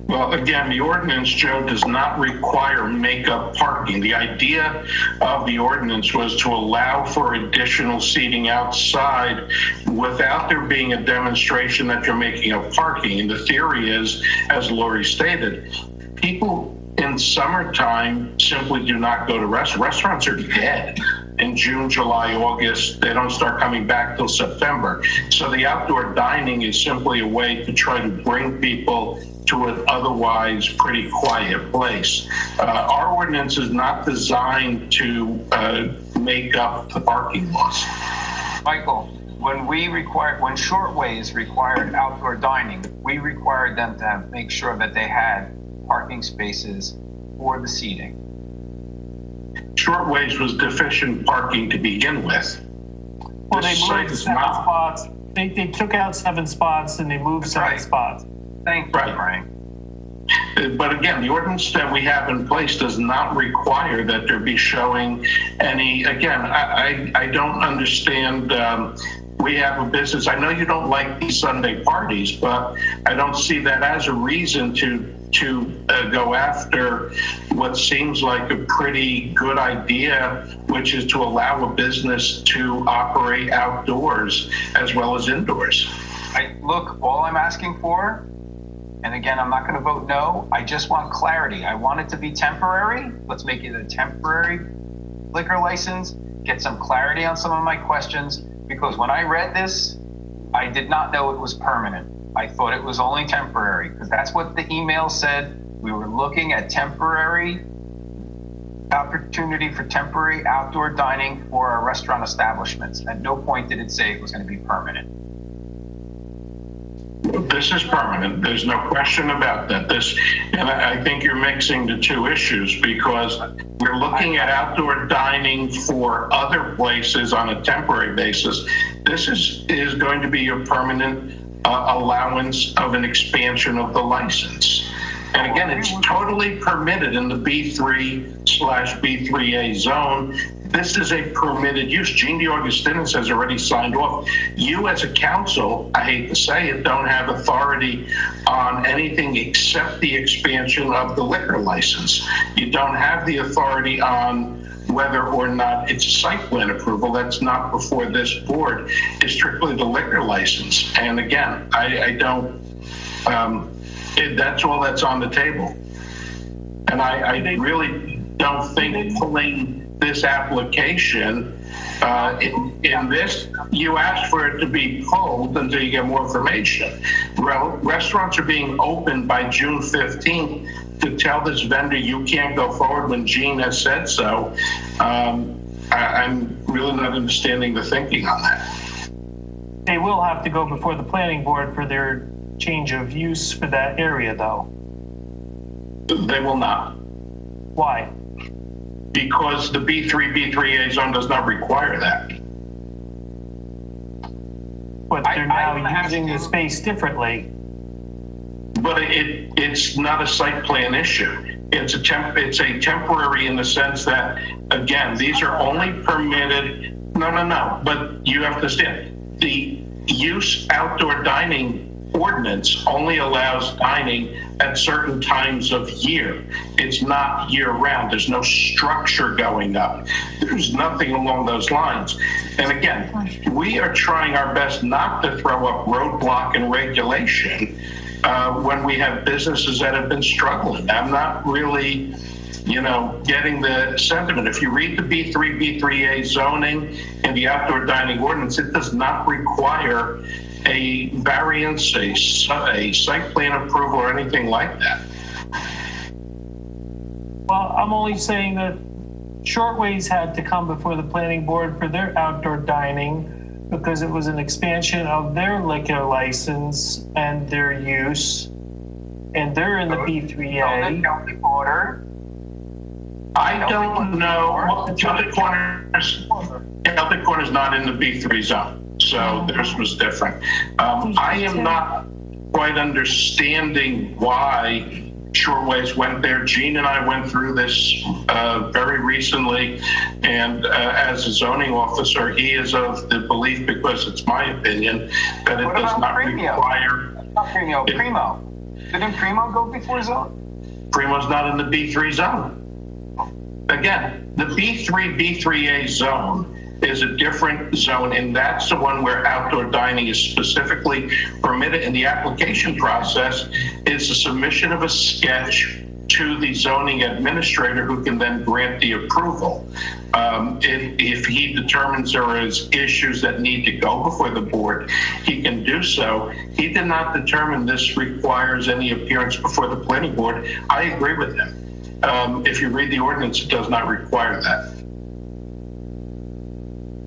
Well, again, the ordinance, Joe, does not require makeup parking. The idea of the ordinance was to allow for additional seating outside without there being a demonstration that you're making up parking. And the theory is, as Lori stated, people in summertime simply do not go to restaurants. Restaurants are dead in June, July, August. They don't start coming back till September. So the outdoor dining is simply a way to try to bring people to an otherwise pretty quiet place. Our ordinance is not designed to make up the parking lots. Michael, when Shortways required outdoor dining, we required them to make sure that they had parking spaces for the seating. Shortways was deficient parking to begin with. Well, they moved 7 spots. They took out 7 spots and they moved 7 spots. Thank you, Frank. But again, the ordinance that we have in place does not require that there be showing any, again, I don't understand. We have a business. I know you don't like these Sunday parties, but I don't see that as a reason to go after what seems like a pretty good idea, which is to allow a business to operate outdoors as well as indoors. Look, all I'm asking for, and again, I'm not going to vote no, I just want clarity. I want it to be temporary. Let's make it a temporary liquor license, get some clarity on some of my questions, because when I read this, I did not know it was permanent. I thought it was only temporary, because that's what the email said. We were looking at temporary opportunity for temporary outdoor dining for our restaurant establishments. At no point did it say it was going to be permanent. This is permanent. There's no question about that. And I think you're mixing the two issues because we're looking at outdoor dining for other places on a temporary basis. This is going to be a permanent allowance of an expansion of the license. And again, it's totally permitted in the B3/B3A zone. This is a permitted use. Gene DeAugustinis has already signed off. You as a council, I hate to say it, don't have authority on anything except the expansion of the liquor license. You don't have the authority on whether or not it's a site plan approval. That's not before this board. It's strictly the liquor license. And again, I don't, that's all that's on the table. And I really don't think pulling this application, in this, you asked for it to be pulled until you get more information. Restaurants are being opened by June 15th. To tell this vendor you can't go forward when Gene has said so, I'm really not understanding the thinking on that. They will have to go before the planning board for their change of use for that area, though. They will not. Why? Because the B3/B3A zone does not require that. But they're now using the space differently. But it's not a site plan issue. It's a temporary in the sense that, again, these are only permitted. No. But you have to understand, the use outdoor dining ordinance only allows dining at certain times of year. It's not year round. There's no structure going up. There's nothing along those lines. And again, we are trying our best not to throw up roadblock and regulation when we have businesses that have been struggling. I'm not really, getting the sentiment. If you read the B3/B3A zoning and the outdoor dining ordinance, it does not require a variance, a site plan approval, or anything like that. Well, I'm only saying that Shortways had to come before the planning board for their outdoor dining because it was an expansion of their liquor license and their use, and they're in the B3A. I don't know. Celtic Corner's not in the B3 zone. So theirs was different. I am not quite understanding why Shortways went there. Gene and I went through this very recently, and as a zoning officer, he is of the belief, because it's my opinion, that it does not require. Primo. Didn't Primo go before zone? Primo's not in the B3 zone. Again, the B3/B3A zone is a different zone, and that's the one where outdoor dining is specifically permitted. In the application process, it's a submission of a sketch to the zoning administrator, who can then grant the approval. If he determines there is issues that need to go before the board, he can do so. He did not determine this requires any appearance before the planning board. I agree with him. If you read the ordinance, it does not require that.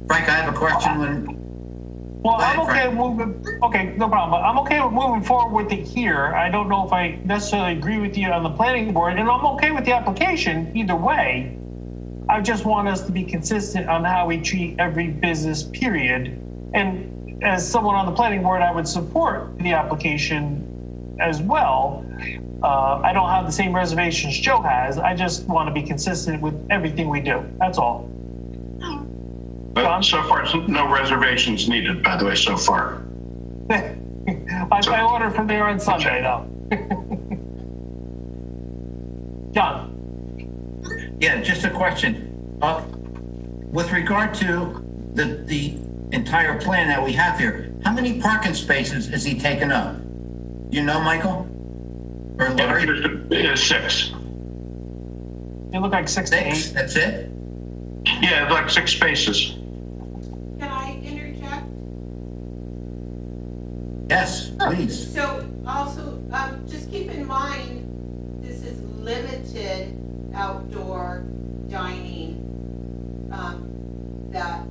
Frank, I have a question. Well, I'm okay moving. Okay, no problem. But I'm okay with moving forward with it here. I don't know if I necessarily agree with you on the planning board, and I'm okay with the application either way. I just want us to be consistent on how we treat every business, period. And as someone on the planning board, I would support the application as well. I don't have the same reservations Joe has. I just want to be consistent with everything we do. That's all. But so far, no reservations needed, by the way, so far. I ordered from there on Sunday, though. John. Yeah, just a question. With regard to the entire plan that we have here, how many parking spaces is he taking up? You know, Michael? Or Larry? Yeah, 6. They look like 6 to 8. That's it? Yeah, like 6 spaces. Can I interject? Yes, please. So also, just keep in mind, this is limited outdoor dining that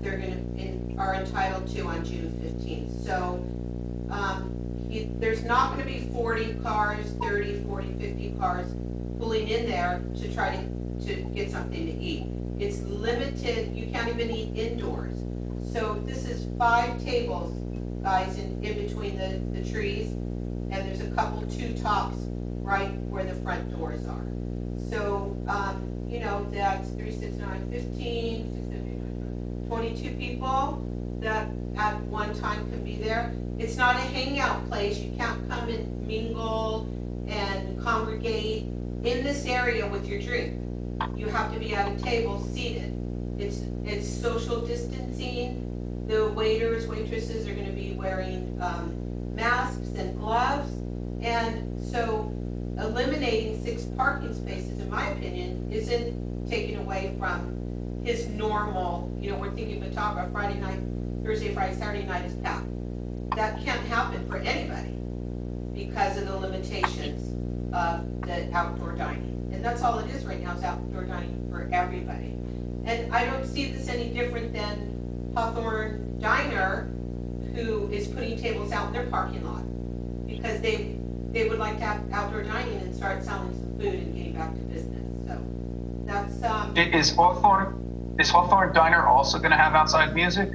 they're are entitled to on June 15th. So there's not gonna be 40 cars, 30, 40, 50 cars pulling in there to try to get something to eat. It's limited, you can't even eat indoors. So this is 5 tables, guys, in between the trees, and there's a couple 2 tops right where the front doors are. So, you know, that's 3, 6, 9, 15, 16, 22 people that at one time can be there. It's not a hangout place. You can't come and mingle and congregate in this area with your drink. You have to be at a table seated. It's social distancing. The waiters, waitresses are going to be wearing masks and gloves. And so eliminating 6 parking spaces, in my opinion, isn't taking away from his normal, you know, we're thinking of Batavia Friday night, Thursday, Friday, Saturday night is packed. That can't happen for anybody because of the limitations of the outdoor dining. And that's all it is right now, is outdoor dining for everybody. And I don't see this any different than Hawthorne Diner, who is putting tables out in their parking lot because they would like to have outdoor dining and start selling some food and getting back to business. So that's Is Hawthorne Diner also going to have outside music?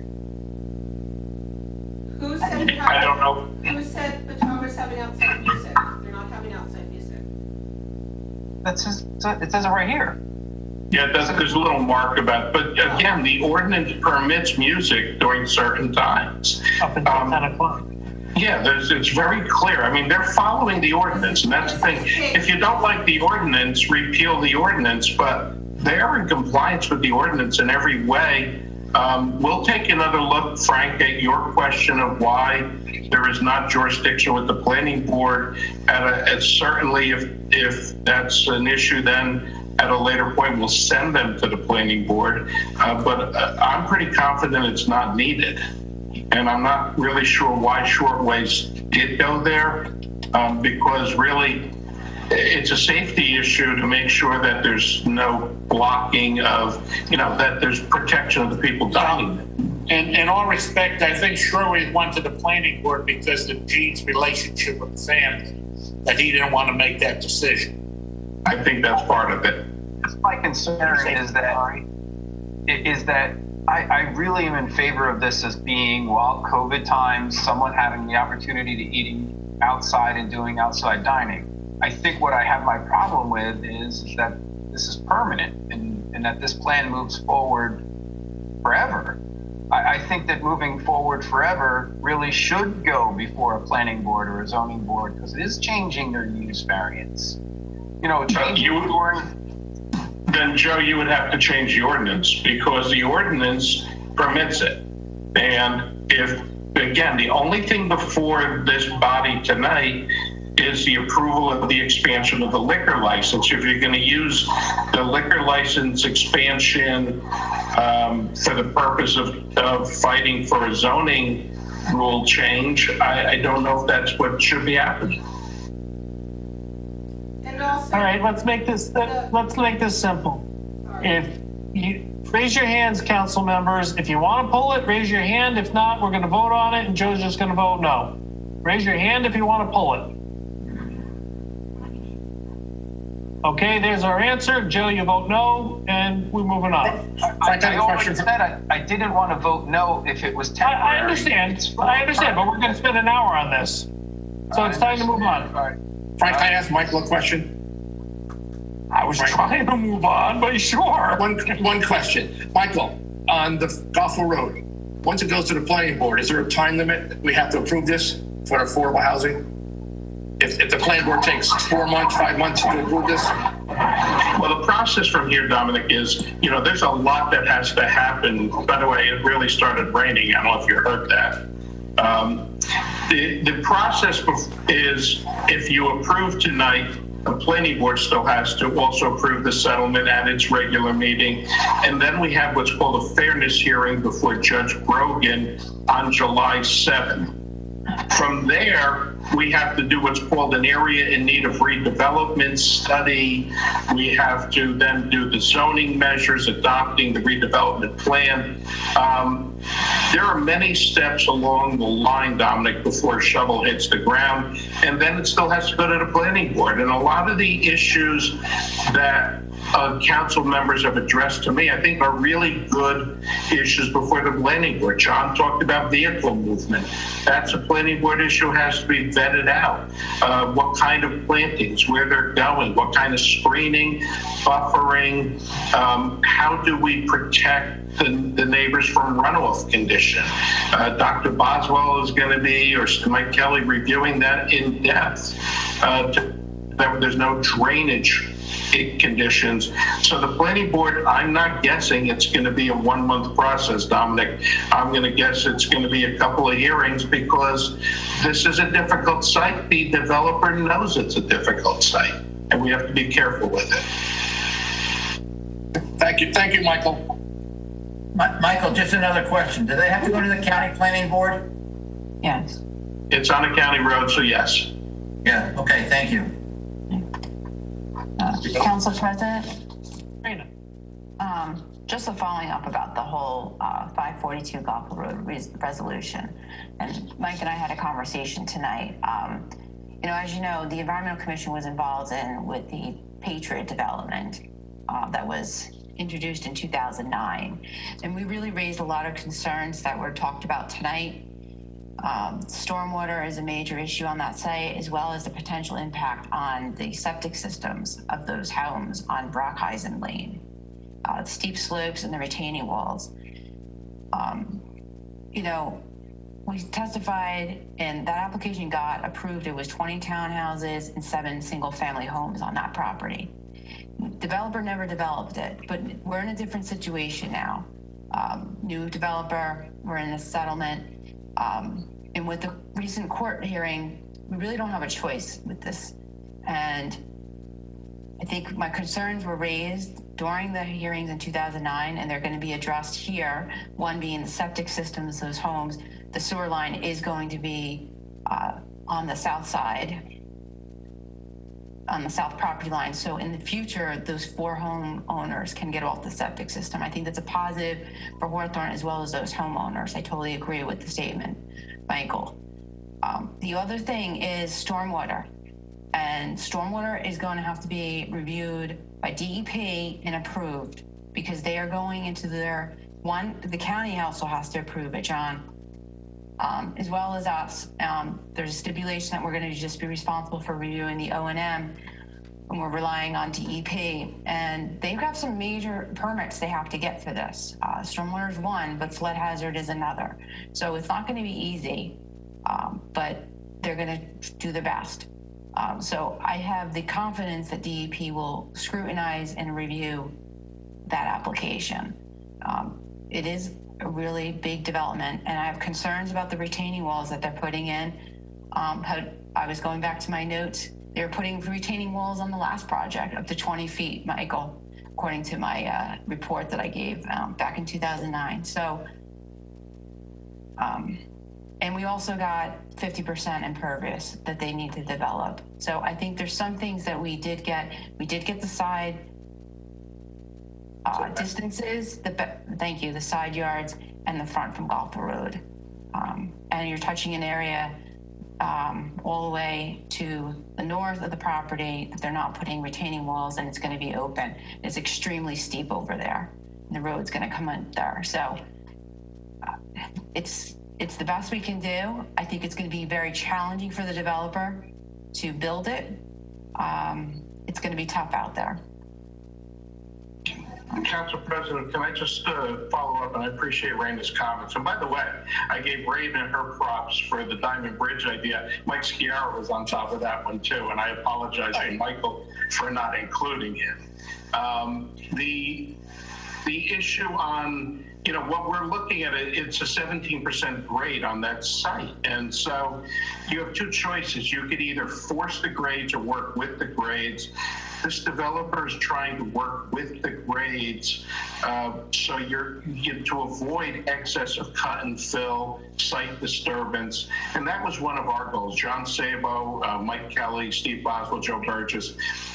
Who said I don't know. Who said Batavia's having outside music? They're not having outside music. It says it right here. Yeah, there's a little mark about, but again, the ordinance permits music during certain times. Up until 10 o'clock. Yeah, it's very clear. I mean, they're following the ordinance, and that's the thing. If you don't like the ordinance, repeal the ordinance, but they are in compliance with the ordinance in every way. We'll take another look, Frank, at your question of why there is not jurisdiction with the planning board. Certainly, if that's an issue, then at a later point, we'll send them to the planning board. But I'm pretty confident it's not needed. And I'm not really sure why Shortways did go there, because really it's a safety issue to make sure that there's no blocking of, that there's protection of the people dining. And in all respect, I think Shortways went to the planning board because of Gene's relationship with the family, that he didn't want to make that decision. I think that's part of it. My concern is that I really am in favor of this as being, while COVID times, someone having the opportunity to eating outside and doing outside dining. I think what I have my problem with is that this is permanent and that this plan moves forward forever. I think that moving forward forever really should go before a planning board or a zoning board, because it is changing their use variance. Then, Joe, you would have to change the ordinance because the ordinance permits it. And if, again, the only thing before this body tonight is the approval of the expansion of the liquor license. If you're going to use the liquor license expansion for the purpose of fighting for a zoning rule change, I don't know if that's what should be happening. Also, all right, let's make this simple. If you raise your hands, council members, if you want to pull it, raise your hand. If not, we're going to vote on it, and Joe's just going to vote no. Raise your hand if you want to pull it. Okay, there's our answer. Joe, you vote no, and we're moving on. I already said I didn't want to vote no if it was temporary. I understand, but we're going to spend an hour on this, so it's time to move on. All right. Frank, can I ask Michael a question? I was trying to move on, but sure. One question. Michael, on the Goffel Road, once it goes to the planning board, is there a time limit that we have to approve this for affordable housing? If the planning board takes 4 months, 5 months to approve this? Well, the process from here, Dominic, is, there's a lot that has to happen. By the way, it really started raining. I don't know if you heard that. The process is, if you approve tonight, the planning board still has to also approve the settlement at its regular meeting. And then we have what's called a fairness hearing before Judge Brogan on July 7th. From there, we have to do what's called an area in need of redevelopment study. We have to then do the zoning measures, adopting the redevelopment plan. There are many steps along the line, Dominic, before a shovel hits the ground, and then it still has to go to the planning board. And a lot of the issues that council members have addressed to me, I think are really good issues before the planning board. John talked about vehicle movement. That's a planning board issue, has to be vetted out. What kind of plantings, where they're going, what kind of screening, buffering, how do we protect the neighbors from runoff condition? Dr. Boswell is going to be, or Mike Kelly, reviewing that in depth. That there's no drainage conditions. So the planning board, I'm not guessing it's going to be a 1 month process, Dominic. I'm going to guess it's going to be a couple of hearings because this is a difficult site. The developer knows it's a difficult site, and we have to be careful with it. Thank you, Michael. Michael, just another question. Do they have to go to the county planning board? Yes. It's on a county road, so yes. Yeah, okay, thank you. Council President? Just a following up about the whole 542 Gulf Road resolution. And Mike and I had a conversation tonight. As you know, the Environmental Commission was involved with the Patriot development that was introduced in 2009. And we really raised a lot of concerns that were talked about tonight. Stormwater is a major issue on that site, as well as the potential impact on the septic systems of those homes on Brockheisen Lane, steep slopes and the retaining walls. We testified and that application got approved. It was 20 townhouses and 7 single-family homes on that property. Developer never developed it, but we're in a different situation now. New developer, we're in a settlement. And with the recent court hearing, we really don't have a choice with this. And I think my concerns were raised during the hearings in 2009, and they're going to be addressed here. One being the septic systems, those homes. The sewer line is going to be on the south side, on the south property line. So in the future, those 4 homeowners can get off the septic system. I think that's a positive for Hawthorne as well as those homeowners. I totally agree with the statement, Michael. The other thing is stormwater. And stormwater is going to have to be reviewed by DEP and approved because they are going into the county also has to approve it, John, as well as us. There's a stipulation that we're going to just be responsible for reviewing the O&M, and we're relying on DEP. And they've got some major permits they have to get for this. Stormwater is one, but flood hazard is another. So it's not going to be easy, but they're going to do the best. So I have the confidence that DEP will scrutinize and review that application. It is a really big development, and I have concerns about the retaining walls that they're putting in. I was going back to my notes. They were putting retaining walls on the last project up to 20 feet, Michael, according to my report that I gave back in 2009. So, and we also got 50% impervious that they need to develop. So I think there's some things that we did get. We did get the side distances, thank you, the side yards and the front from Gulf Road. And you're touching an area all the way to the north of the property that they're not putting retaining walls, and it's going to be open. It's extremely steep over there. And the road's going to come in there. So it's the best we can do. I think it's going to be very challenging for the developer to build it. It's going to be tough out there. Council President, can I just follow up? And I appreciate Raina's comments. And by the way, I gave Raina her props for the Diamond Bridge idea. Mike Sciarra was on top of that one too, and I apologize to Michael for not including him. The issue on, what we're looking at, it's a 17% grade on that site. And so you have 2 choices. You could either force the grades or work with the grades. This developer is trying to work with the grades, so to avoid excess of cut and fill, site disturbance, and that was one of our goals. John Sabo, Mike Kelly, Steve Boswell, Joe Burgess.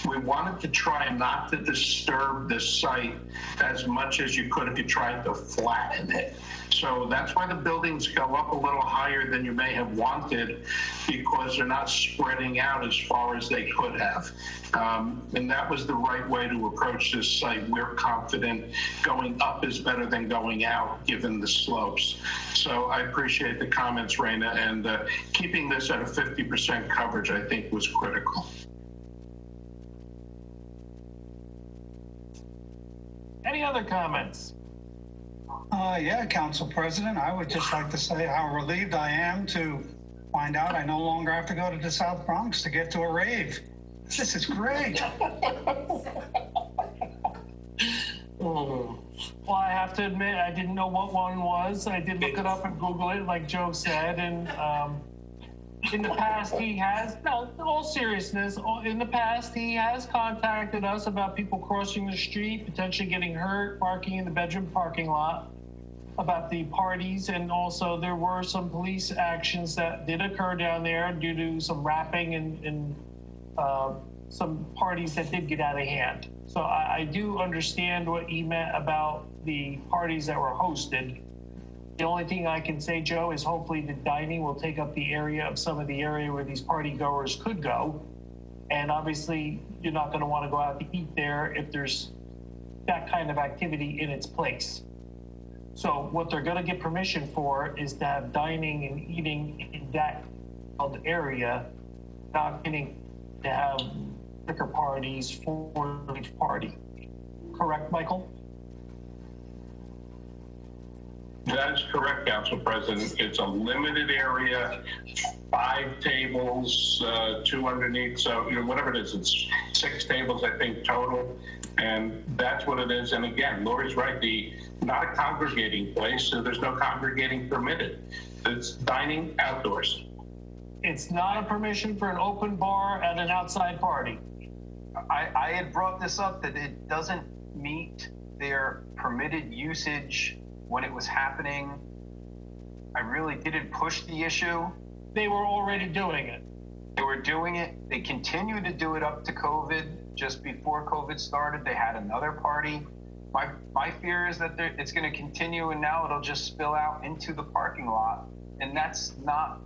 We wanted to try not to disturb the site as much as you could if you tried to flatten it. So that's why the buildings go up a little higher than you may have wanted, because they're not spreading out as far as they could have. And that was the right way to approach this site. We're confident going up is better than going out, given the slopes. So I appreciate the comments, Raina, and keeping this at a 50% coverage, I think, was critical. Any other comments? Yeah, Council President, I would just like to say how relieved I am to find out I no longer have to go to the South Bronx to get to a rave. This is great. Well, I have to admit, I didn't know what one was. I did look it up and Google it, like Joe said, and in the past, he has, no, in all seriousness, in the past, he has contacted us about people crossing the street, potentially getting hurt, parking in the bedroom parking lot, about the parties, and also there were some police actions that did occur down there due to some rapping and some parties that did get out of hand. So I do understand what he meant about the parties that were hosted. The only thing I can say, Joe, is hopefully the dining will take up the area of some of the area where these party goers could go. And obviously, you're not going to want to go out to eat there if there's that kind of activity in its place. So what they're going to get permission for is to have dining and eating in that area, not getting to have liquor parties for each party. Correct, Michael? That is correct, Council President. It's a limited area, 5 tables, 2 underneath. So, whatever it is, it's 6 tables, I think, total. And that's what it is. And again, Lori's right, not a congregating place, so there's no congregating permitted. It's dining outdoors. It's not a permission for an open bar at an outside party. I had brought this up that it doesn't meet their permitted usage when it was happening. I really didn't push the issue. They were already doing it. They were doing it. They continued to do it up to COVID. Just before COVID started, they had another party. My fear is that it's going to continue, and now it'll just spill out into the parking lot. And that's not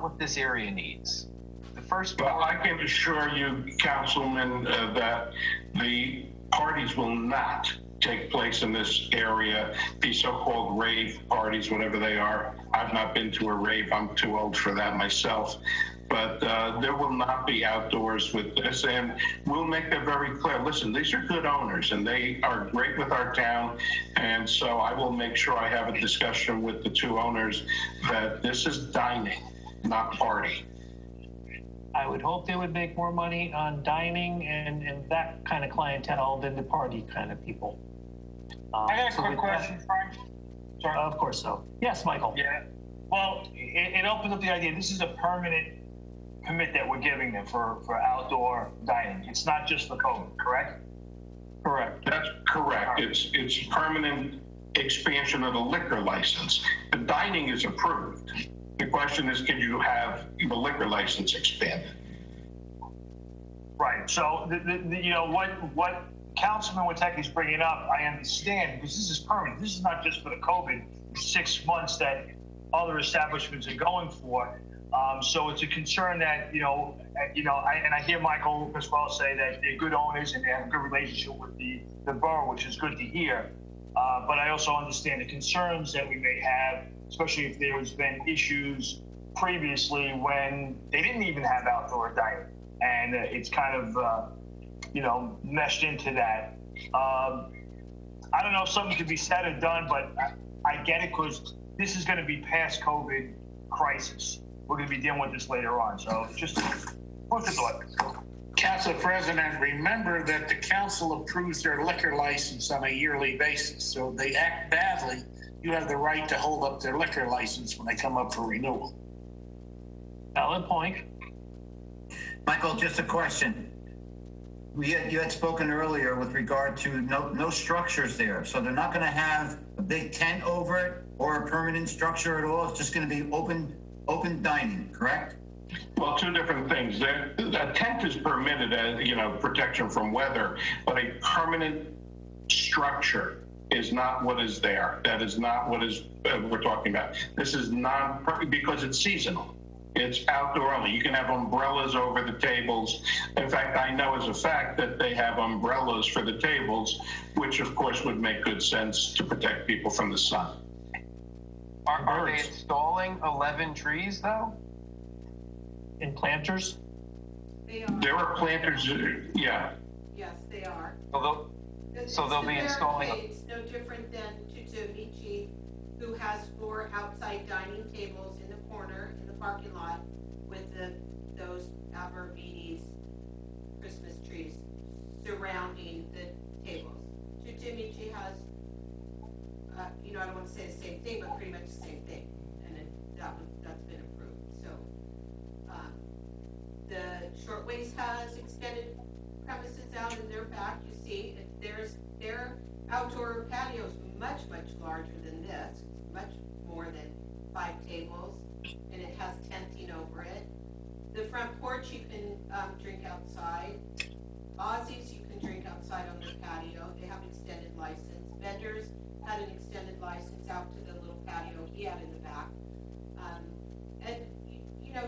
what this area needs. The first. Well, I can assure you, Councilman, that the parties will not take place in this area, these so-called rave parties, whatever they are. I've not been to a rave. I'm too old for that myself. But there will not be outdoors with this, and we'll make that very clear. Listen, these are good owners, and they are great with our town, and so I will make sure I have a discussion with the 2 owners that this is dining, not party. I would hope they would make more money on dining and that kind of clientele than the party kind of people. I got a quick question, Frank. Sorry. Of course so. Yes, Michael. Yeah. Well, it opens up the idea. This is a permanent permit that we're giving them for outdoor dining. It's not just for COVID, correct? Correct. That's correct. It's permanent expansion of the liquor license. The dining is approved. The question is, can you have the liquor license expanded? Right. So, what Councilman Wittek is bringing up, I understand, because this is permanent. This is not just for the COVID 6 months that other establishments are going for. So it's a concern that, I hear Michael as well say that they're good owners and they have a good relationship with the borough, which is good to hear. But I also understand the concerns that we may have, especially if there's been issues previously when they didn't even have outdoor dining. And it's kind of, meshed into that. I don't know if something could be said or done, but I get it, because this is going to be past COVID crisis. We're going to be dealing with this later on. So just what's the thought? Council President, remember that the council approves their liquor license on a yearly basis. So if they act badly, you have the right to hold up their liquor license when they come up for renewal. Valid point. Michael, just a question. You had spoken earlier with regard to no structures there. So they're not going to have a big tent over it or a permanent structure at all. It's just going to be open dining, correct? Well, 2 different things. A tent is permitted as, protection from weather, but a permanent structure is not what is there. That is not what is we're talking about. This is not, because it's seasonal. It's outdoor only. You can have umbrellas over the tables. In fact, I know as a fact that they have umbrellas for the tables, which of course would make good sense to protect people from the sun. Are they installing 11 trees though? In planters? They are. There are planters, yeah. Yes, they are. So they'll be installing. It's no different than Tutu Michi, who has 4 outside dining tables in the corner in the parking lot with those arborvitae's Christmas trees surrounding the tables. Tutu Michi has, I don't want to say the same thing, but pretty much the same thing, and that's been approved. So the Shortways has extended premises out in their back. You see, their outdoor patio is much larger than this. It's much more than 5 tables, and it has tenting over it. The front porch you can drink outside. Aussies you can drink outside on their patio. They have extended license. Vendors had an extended license out to the little patio he had in the back. And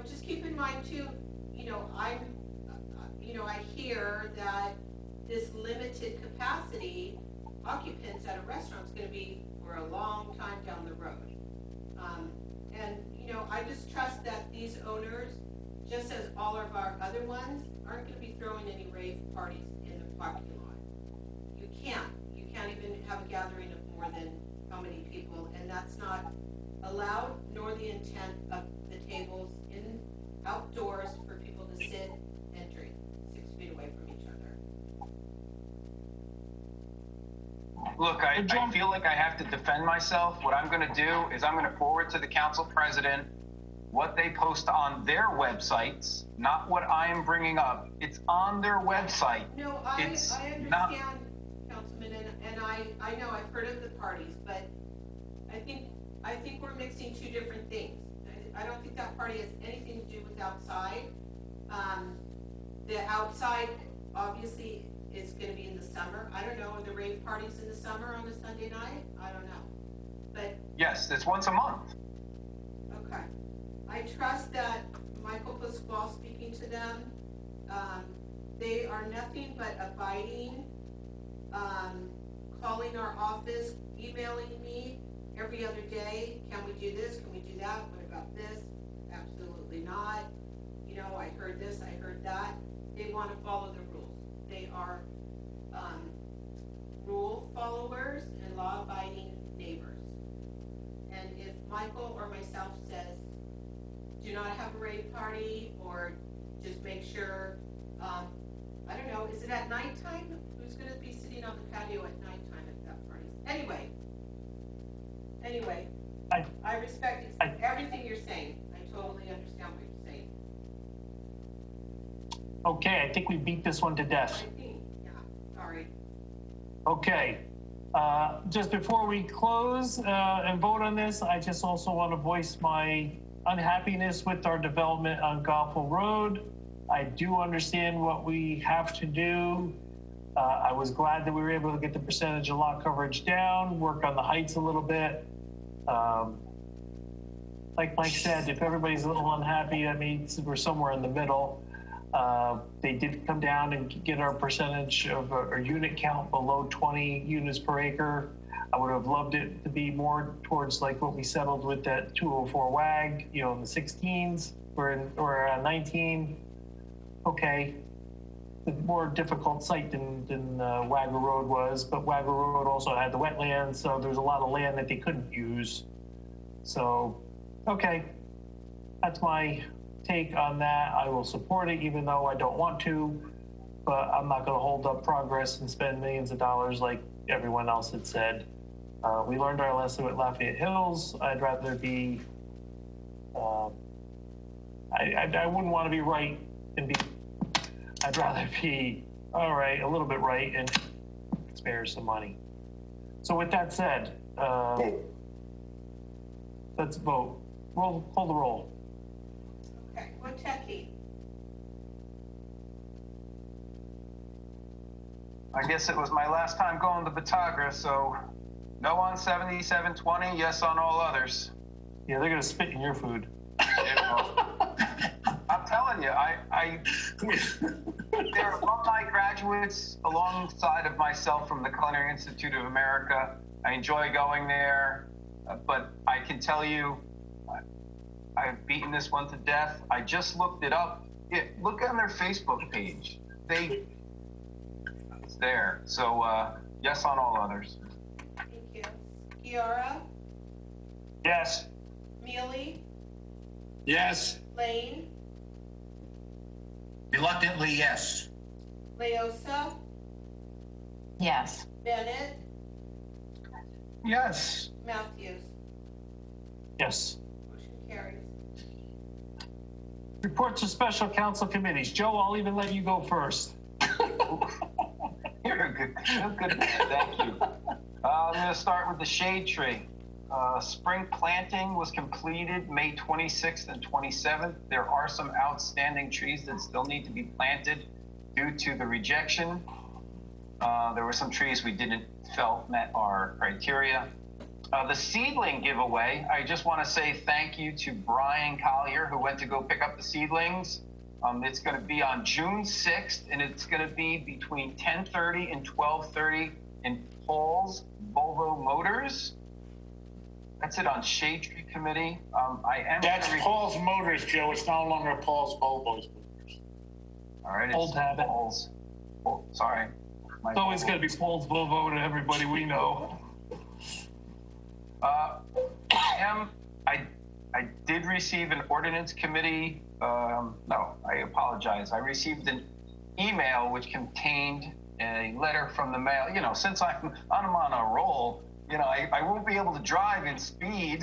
just keep in mind too, I hear that this limited capacity occupants at a restaurant is going to be for a long time down the road. I just trust that these owners, just as all of our other ones, aren't going to be throwing any rave parties in the parking lot. You can't even have a gathering of more than how many people, and that's not allowed, nor the intent of the tables in outdoors for people to sit and drink 6 feet away from each other. Look, I feel like I have to defend myself. What I'm going to do is I'm going to forward to the council president what they post on their websites, not what I am bringing up. It's on their website. No, I understand, Councilman, and I know I've heard of the parties, but I think we're mixing 2 different things. I don't think that party has anything to do with outside. The outside obviously is going to be in the summer. I don't know, are the rave parties in the summer on a Sunday night? I don't know. But yes, it's once a month. okay. I trust that Michael Pasquale speaking to them, they are nothing but abiding, calling our office, emailing me every other day. Can we do this? Can we do that? What about this? Absolutely not. I heard this, I heard that. They want to follow the rules. They are rule followers and law-abiding neighbors. And if Michael or myself says, do not have a rave party, or just make sure, I don't know, is it at nighttime? Who's going to be sitting on the patio at nighttime at that party? Anyway, I respect everything you're saying. I totally understand what you're saying. Okay, I think we beat this one to death. Sorry. Okay, just before we close and vote on this, I just also want to voice my unhappiness with our development on Goffle Road. I do understand what we have to do. I was glad that we were able to get the percentage of lot coverage down, work on the heights a little bit. Like Mike said, if everybody's a little unhappy, that means we're somewhere in the middle. They did come down and get our percentage of our unit count below 20 units per acre. I would have loved it to be more towards like what we settled with that 204 WAG, in the 16s. We're at 19. Okay, a more difficult site than Wagner Road was, but Wagner Road also had the wetlands, so there's a lot of land that they couldn't use. So, okay, that's my take on that. I will support it, even though I don't want to, but I'm not going to hold up progress and spend millions of dollars like everyone else had said. We learned our lesson with Lafayette Hills. I'd rather be, I wouldn't want to be right and be, I'd rather be, all right, a little bit right and spare some money. So with that said, let's vote. Hold the roll. Okay, Wojciechowski. I guess it was my last time going to Batagra, so No on 7720, yes on all others. Yeah, they're gonna spit in your food. I'm telling you, there are alumni graduates alongside of myself from the Culinary Institute of America. I enjoy going there, but I can tell you, I've beaten this one to death. I just looked it up. Look on their Facebook page. It's there. So yes on all others. Thank you. Kiara, Yes. Mealy, Yes. Lane, Reluctantly, yes. Leosa, Yes. Bennett, Yes. Matthews. Yes. Motion carries. Reports of special council committees. Joe, I'll even let you go first. You're a good man, thank you. I'm gonna start with the shade tree. Spring planting was completed May 26th and 27th. There are some outstanding trees that still need to be planted due to the rejection. There were some trees we felt met our criteria. The seedling giveaway, I just want to say thank you to Brian Collier, who went to go pick up the seedlings. It's going to be on June 6th, and it's going to be between 10:30 and 12:30 in Paul's Volvo Motors. That's it on Shade Tree Committee. That's Paul's Motors, Joe. It's no longer Paul's Volvo's. All right. Old habit. Paul's. Oh, sorry. It's always going to be Paul's Volvo to everybody we know. I did receive an ordinance committee. No, I apologize. I received an email which contained a letter from the mail. You know, since I'm on a roll, you know, I won't be able to drive in speed.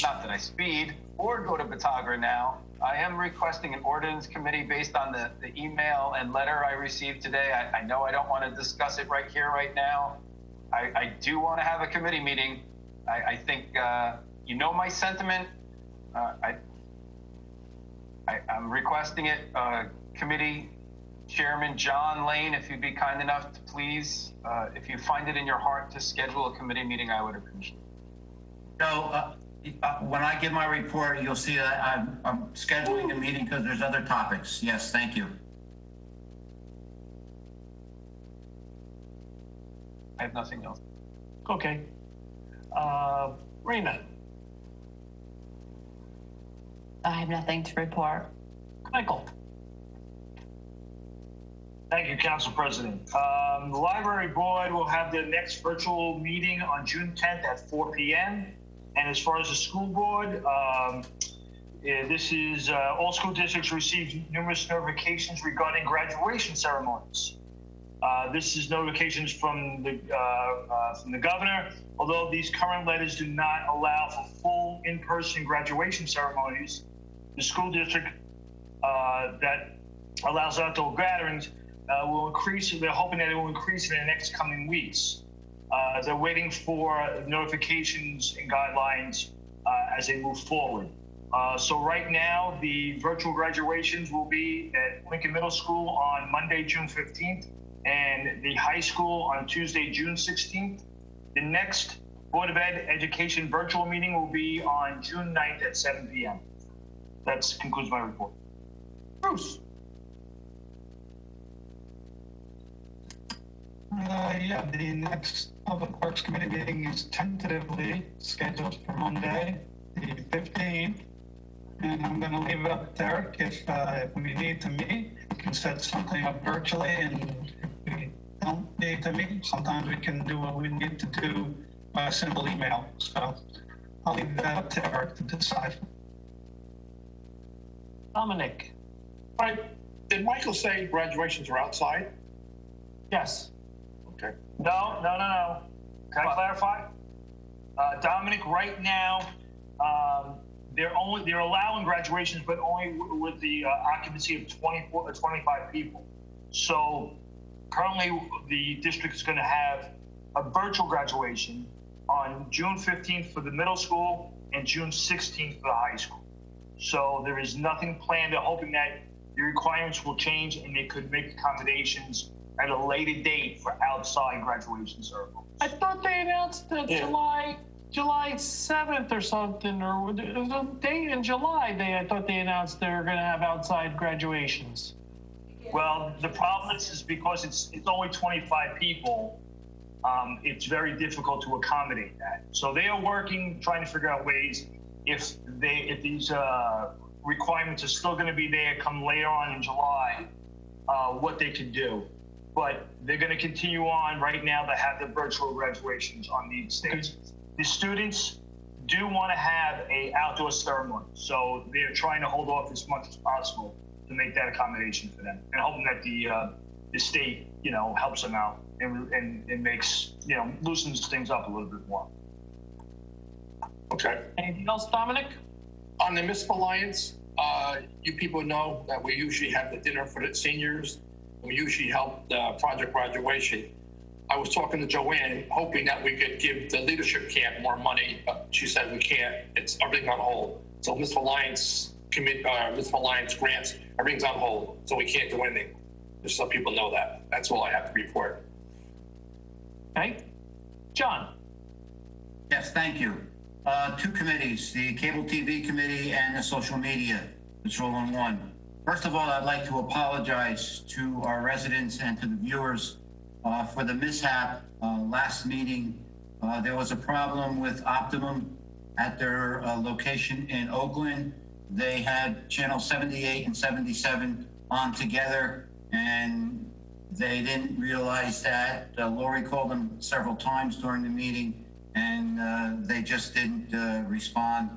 Not that I speed or go to Batagra now. I am requesting an ordinance committee based on the email and letter I received today. I know I don't want to discuss it right here, right now. I do want to have a committee meeting. I think, you know, my sentiment. I'm requesting it. Committee Chairman John Lane, if you'd be kind enough to please, if you find it in your heart to schedule a committee meeting, I would appreciate it. So when I give my report, you'll see that I'm scheduling a meeting because there's other topics. Yes, thank you. I have nothing else. Okay. Rena. I have nothing to report. Michael. Thank you, Council President. The Library Board will have their next virtual meeting on June 10th at 4 p.m. And as far as the school board, this is all school districts received numerous notifications regarding graduation ceremonies. This is notifications from the governor. Although these current letters do not allow for full in-person graduation ceremonies, the school district that allows outdoor gatherings will increase. They're hoping that it will increase in the next coming weeks. They're waiting for notifications and guidelines as they move forward. So right now, the virtual graduations will be at Lincoln Middle School on Monday, June 15th, and the high school on Tuesday, June 16th. The next Board of Education virtual meeting will be on June 9th at 7 p.m. That concludes my report. Bruce. Yeah, the next Public Works Committee meeting is tentatively scheduled for Monday, the 15th. And I'm going to leave it up to Eric. If we need to meet, we can set something up virtually. And if we don't need to meet, sometimes we can do what we need to do by a simple email. So I'll leave that up to Eric to decide. Dominic. Right. Did Michael say graduations are outside? Yes. Okay. No. Can I clarify? Dominic, right now, they're allowing graduations, but only with the occupancy of 24 or 25 people. So currently, the district is going to have a virtual graduation on June 15th for the middle school and June 16th for the high school. So there is nothing planned. They're hoping that the requirements will change and they could make accommodations at a later date for outside graduation ceremonies. I thought they announced that July 7th or something, or it was a date in July. I thought they announced they were going to have outside graduations. Well, the problem is because it's only 25 people. It's very difficult to accommodate that. So they are working, trying to figure out ways if these requirements are still going to be there come later on in July, what they can do. But they're going to continue on right now to have the virtual graduations on these stages. The students do want to have a outdoor ceremony, so they're trying to hold off as much as possible to make that accommodation for them, and hoping that the state, helps them out and makes, loosens things up a little bit more. Okay. Anything else, Dominic? On the Miss Alliance, you people know that we usually have the dinner for the seniors. We usually help the project graduation. I was talking to Joanne, hoping that we could give the leadership camp more money, but she said we can't. It's everything on hold. So Miss Alliance grants, everything's on hold, so we can't do anything. Just so people know that. That's all I have to report. Okay. John. Yes, thank you. Two committees, the Cable TV Committee and the Social Media. It's all in one. First of all, I'd like to apologize to our residents and to the viewers for the mishap last meeting. There was a problem with Optimum at their location in Oakland. They had channel 78 and 77 on together, and they didn't realize that. Lori called them several times during the meeting, and they just didn't respond.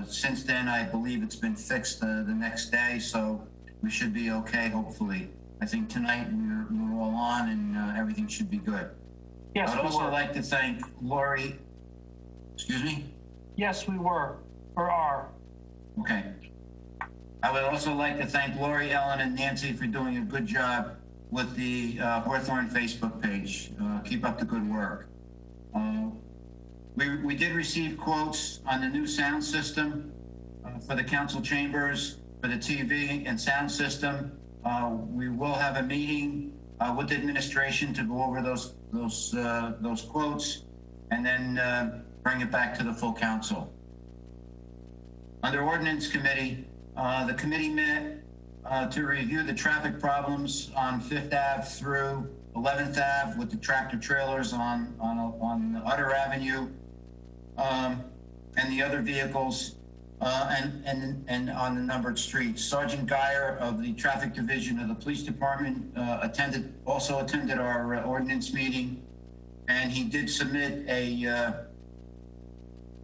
Since then, I believe it's been fixed the next day, so we should be okay, hopefully. I think tonight we're all on, and everything should be good. Yes, I'd also like to thank Lori. Excuse me? Yes, we were, or are. Okay. I would also like to thank Lori, Ellen, and Nancy for doing a good job with the Hawthorne Facebook page. Keep up the good work. We did receive quotes on the new sound system for the council chambers, for the TV and sound system. We will have a meeting with the administration to go over those quotes, and then bring it back to the full council. Under Ordinance Committee, the committee met to review the traffic problems on 5th Ave through 11th Ave with the tractor trailers on Utter Avenue and the other vehicles and on the numbered streets. Sergeant Geyer of the Traffic Division of the Police Department also attended our ordinance meeting, and he did submit a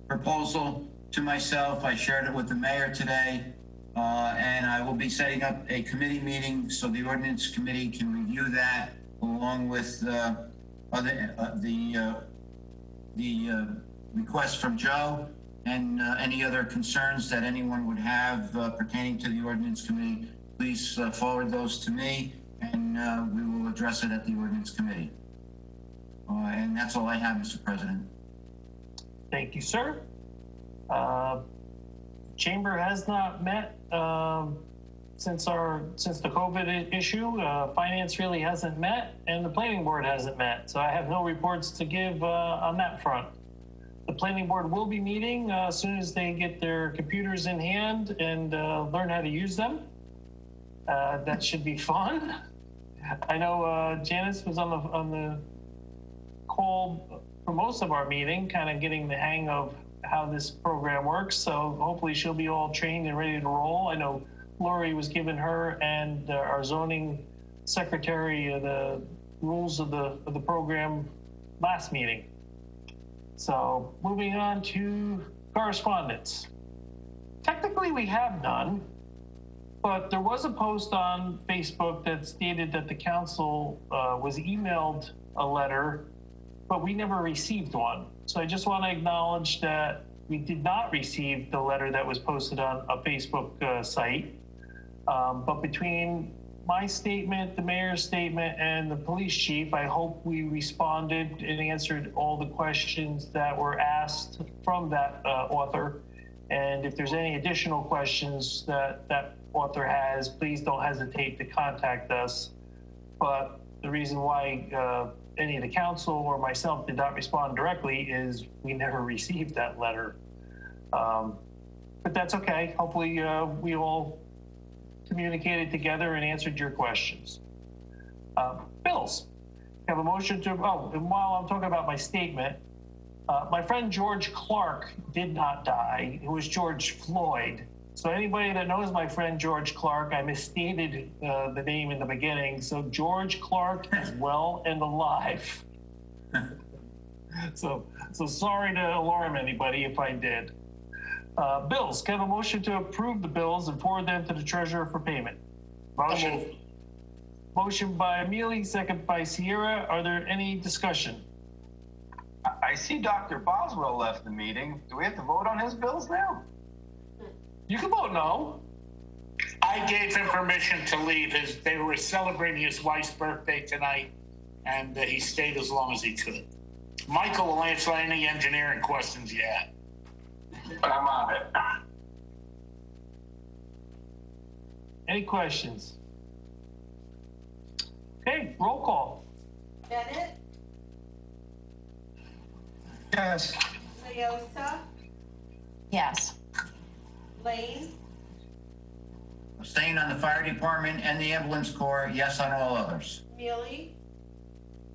proposal to myself. I shared it with the mayor today, and I will be setting up a committee meeting so the ordinance committee can review that along with the request from Joe and any other concerns that anyone would have pertaining to the ordinance committee. Please forward those to me, and we will address it at the ordinance committee. And that's all I have, Mr. President. Thank you, sir. Chamber has not met since the COVID issue. Finance really hasn't met, and the planning board hasn't met. So I have no reports to give on that front. The planning board will be meeting as soon as they get their computers in hand and learn how to use them. That should be fun. I know Janice was on the call for most of our meeting, kind of getting the hang of how this program works. So hopefully she'll be all trained and ready to roll. I know Lori was giving her and our zoning secretary the rules of the program last meeting. So moving on to correspondence. Technically we have none, but there was a post on Facebook that stated that the council was emailed a letter, but we never received one. So I just want to acknowledge that we did not receive the letter that was posted on a Facebook site. But between my statement, the mayor's statement, and the police chief, I hope we responded and answered all the questions that were asked from that author. And if there's any additional questions that author has, please don't hesitate to contact us. But the reason why any of the council or myself did not respond directly is we never received that letter. But that's okay. Hopefully we all communicated together and answered your questions. Bills. Have a motion to, oh, and while I'm talking about my statement, my friend George Clark did not die. It was George Floyd. So anybody that knows my friend George Clark, I misstated the name in the beginning. So George Clark is well and alive. So sorry to alarm anybody if I did. Bills, can I have a motion to approve the bills and forward them to the treasurer for payment? Motion. Motion by Amelie, second by Sierra. Are there any discussion? I see Dr. Boswell left the meeting. Do we have to vote on his bills now? You can vote no. I gave him permission to leave. They were celebrating his wife's birthday tonight, and he stayed as long as he could. Michael will answer any engineering questions you have. I'm on it. Any questions? Okay, roll call. Bennett, Yes. Leosa, Yes. Lane, Abstain on the fire department and the ambulance corps, yes on all others. Mealy,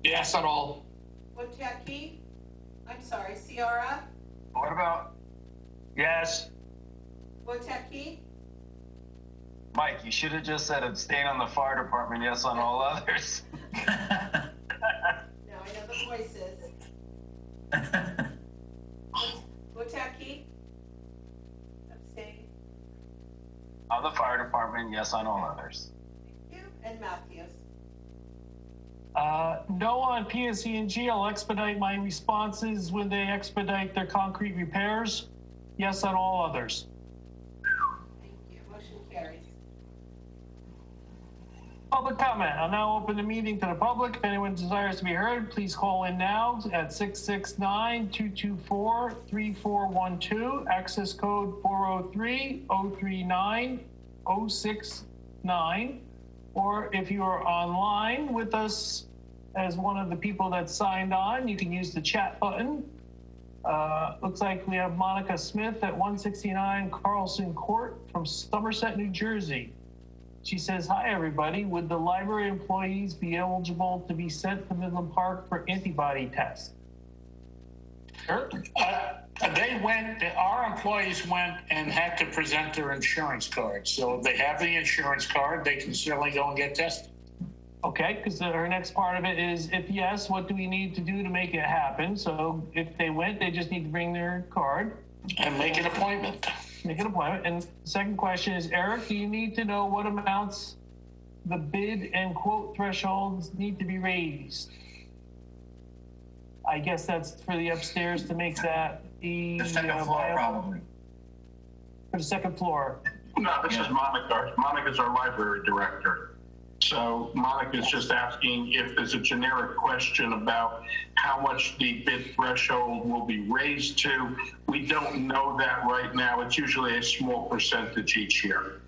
Yes on all. Wotecki, I'm sorry, Ciara, What about, Yes. Wotecki, Mike, you should have just said abstain on the fire department, yes on all others. no, I know the voices. Wotecki, abstain, On the fire department, yes on all others. thank you, and Matthews. No on PSE&G. I'll expedite my responses when they expedite their concrete repairs. Yes on all others. Thank you, motion carries. Public comment. I'll now open the meeting to the public. If anyone desires to be heard, please call in now at 669-224-3412, access code 403-039-069. Or if you are online with us as one of the people that signed on, you can use the chat button. Looks like we have Monica Smith at 169 Carlson Court from Somerset, New Jersey. She says, hi, everybody. Would the library employees be eligible to be sent to Midland Park for antibody tests? Sure. Our employees went and had to present their insurance card. So if they have the insurance card, they can certainly go and get tested. Okay, because her next part of it is, if yes, what do we need to do to make it happen? So if they went, they just need to bring their card. And make an appointment. Make an appointment. And second question is, Eric, do you need to know what amounts the bid and quote thresholds need to be raised? I guess that's for the upstairs to make that The second floor, probably. For the second floor. No, this is Monica. Monica's our library director. So Monica's just asking if there's a generic question about how much the bid threshold will be raised to. We don't know that right now. It's usually a small percentage each year.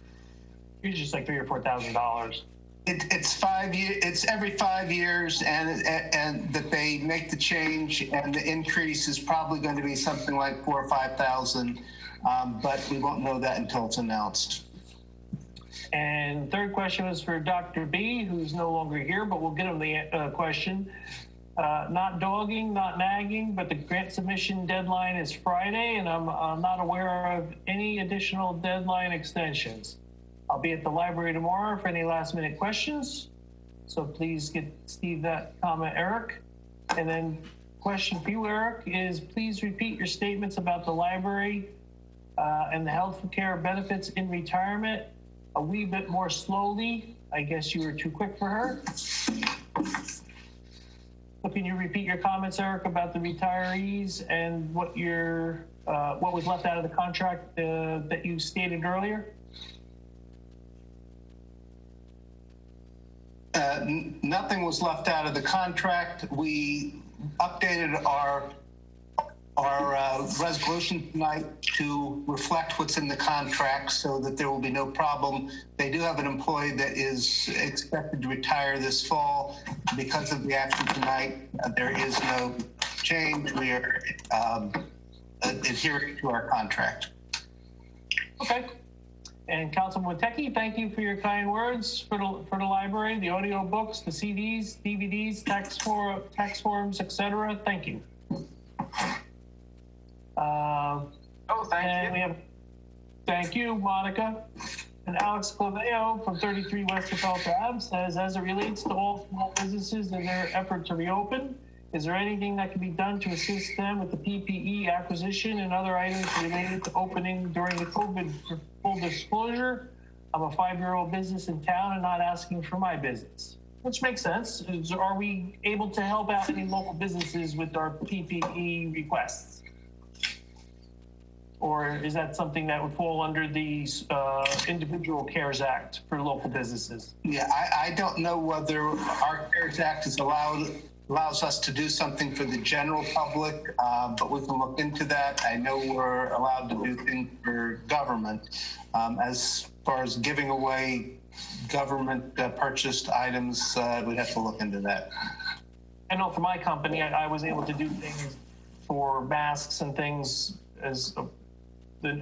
It's just like $3,000 or $4,000. It's 5 years. It's every 5 years, and that they make the change, and the increase is probably going to be something like $4,000 or $5,000, but we won't know that until it's announced. And third question was for Dr. B, who's no longer here, but we'll get him the question. Not dogging, not nagging, but the grant submission deadline is Friday, and I'm not aware of any additional deadline extensions. I'll be at the library tomorrow for any last minute questions. So please get Steve that comment, Eric. And then question for you, Eric, is please repeat your statements about the library and the health care benefits in retirement a wee bit more slowly. I guess you were too quick for her. So can you repeat your comments, Eric, about the retirees and what was left out of the contract that you stated earlier? Nothing was left out of the contract. We updated our our resolution tonight to reflect what's in the contract so that there will be no problem. They do have an employee that is expected to retire this fall. Because of the action tonight, there is no change. We are adhering to our contract. Okay. And Councilman Witecki, thank you for your kind words for the library, the audio books, the CDs, DVDs, tax forms, etc. Thank you. Thank you. Thank you, Monica. And Alex Claveo from 33 Westerfeld Ave says, as it relates to all small businesses in their effort to reopen, is there anything that can be done to assist them with the PPE acquisition and other items related to opening during the COVID? For full disclosure, I'm a 5-year-old business in town and not asking for my business, which makes sense. Are we able to help out any local businesses with our PPE requests? Or is that something that would fall under the Individual CARES Act for local businesses? Yeah, I don't know whether our CARES Act allows us to do something for the general public, but we can look into that. I know we're allowed to do things for government. As far as giving away government purchased items, we'd have to look into that. I know for my company, I was able to do things for masks and things as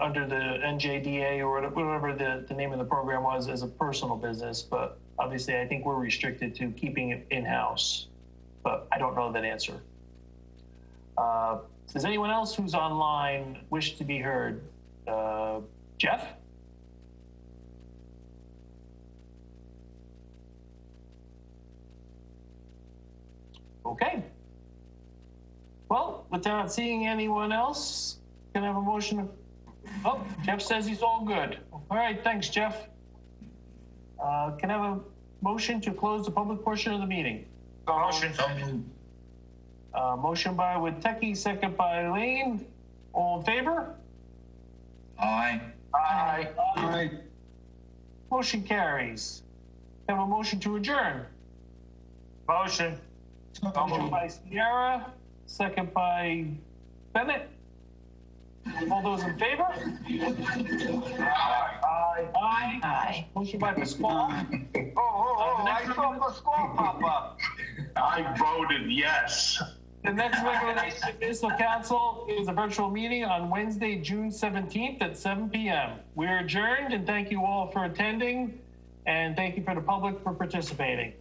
under the NJDA or whatever the name of the program was as a personal business, but obviously I think we're restricted to keeping it in-house, but I don't know that answer. Does anyone else who's online wish to be heard? Jeff? Okay. Well, without seeing anyone else, can I have a motion? Oh, Jeff says he's all good. All right, thanks, Jeff. Can I have a motion to close the public portion of the meeting? Motion. Motion by Witecki, second by Lane. All in favor? Aye. Aye. Aye. Motion carries. Can I have a motion to adjourn? Motion. Motion by Sierra, second by Bennett. All those in favor? Aye. Aye. Aye. Motion by Pasquale. I saw Pasquale pop up. I voted yes. The next regular municipal council is a virtual meeting on Wednesday, June 17th at 7 p.m. We're adjourned, and thank you all for attending, and thank you for the public for participating.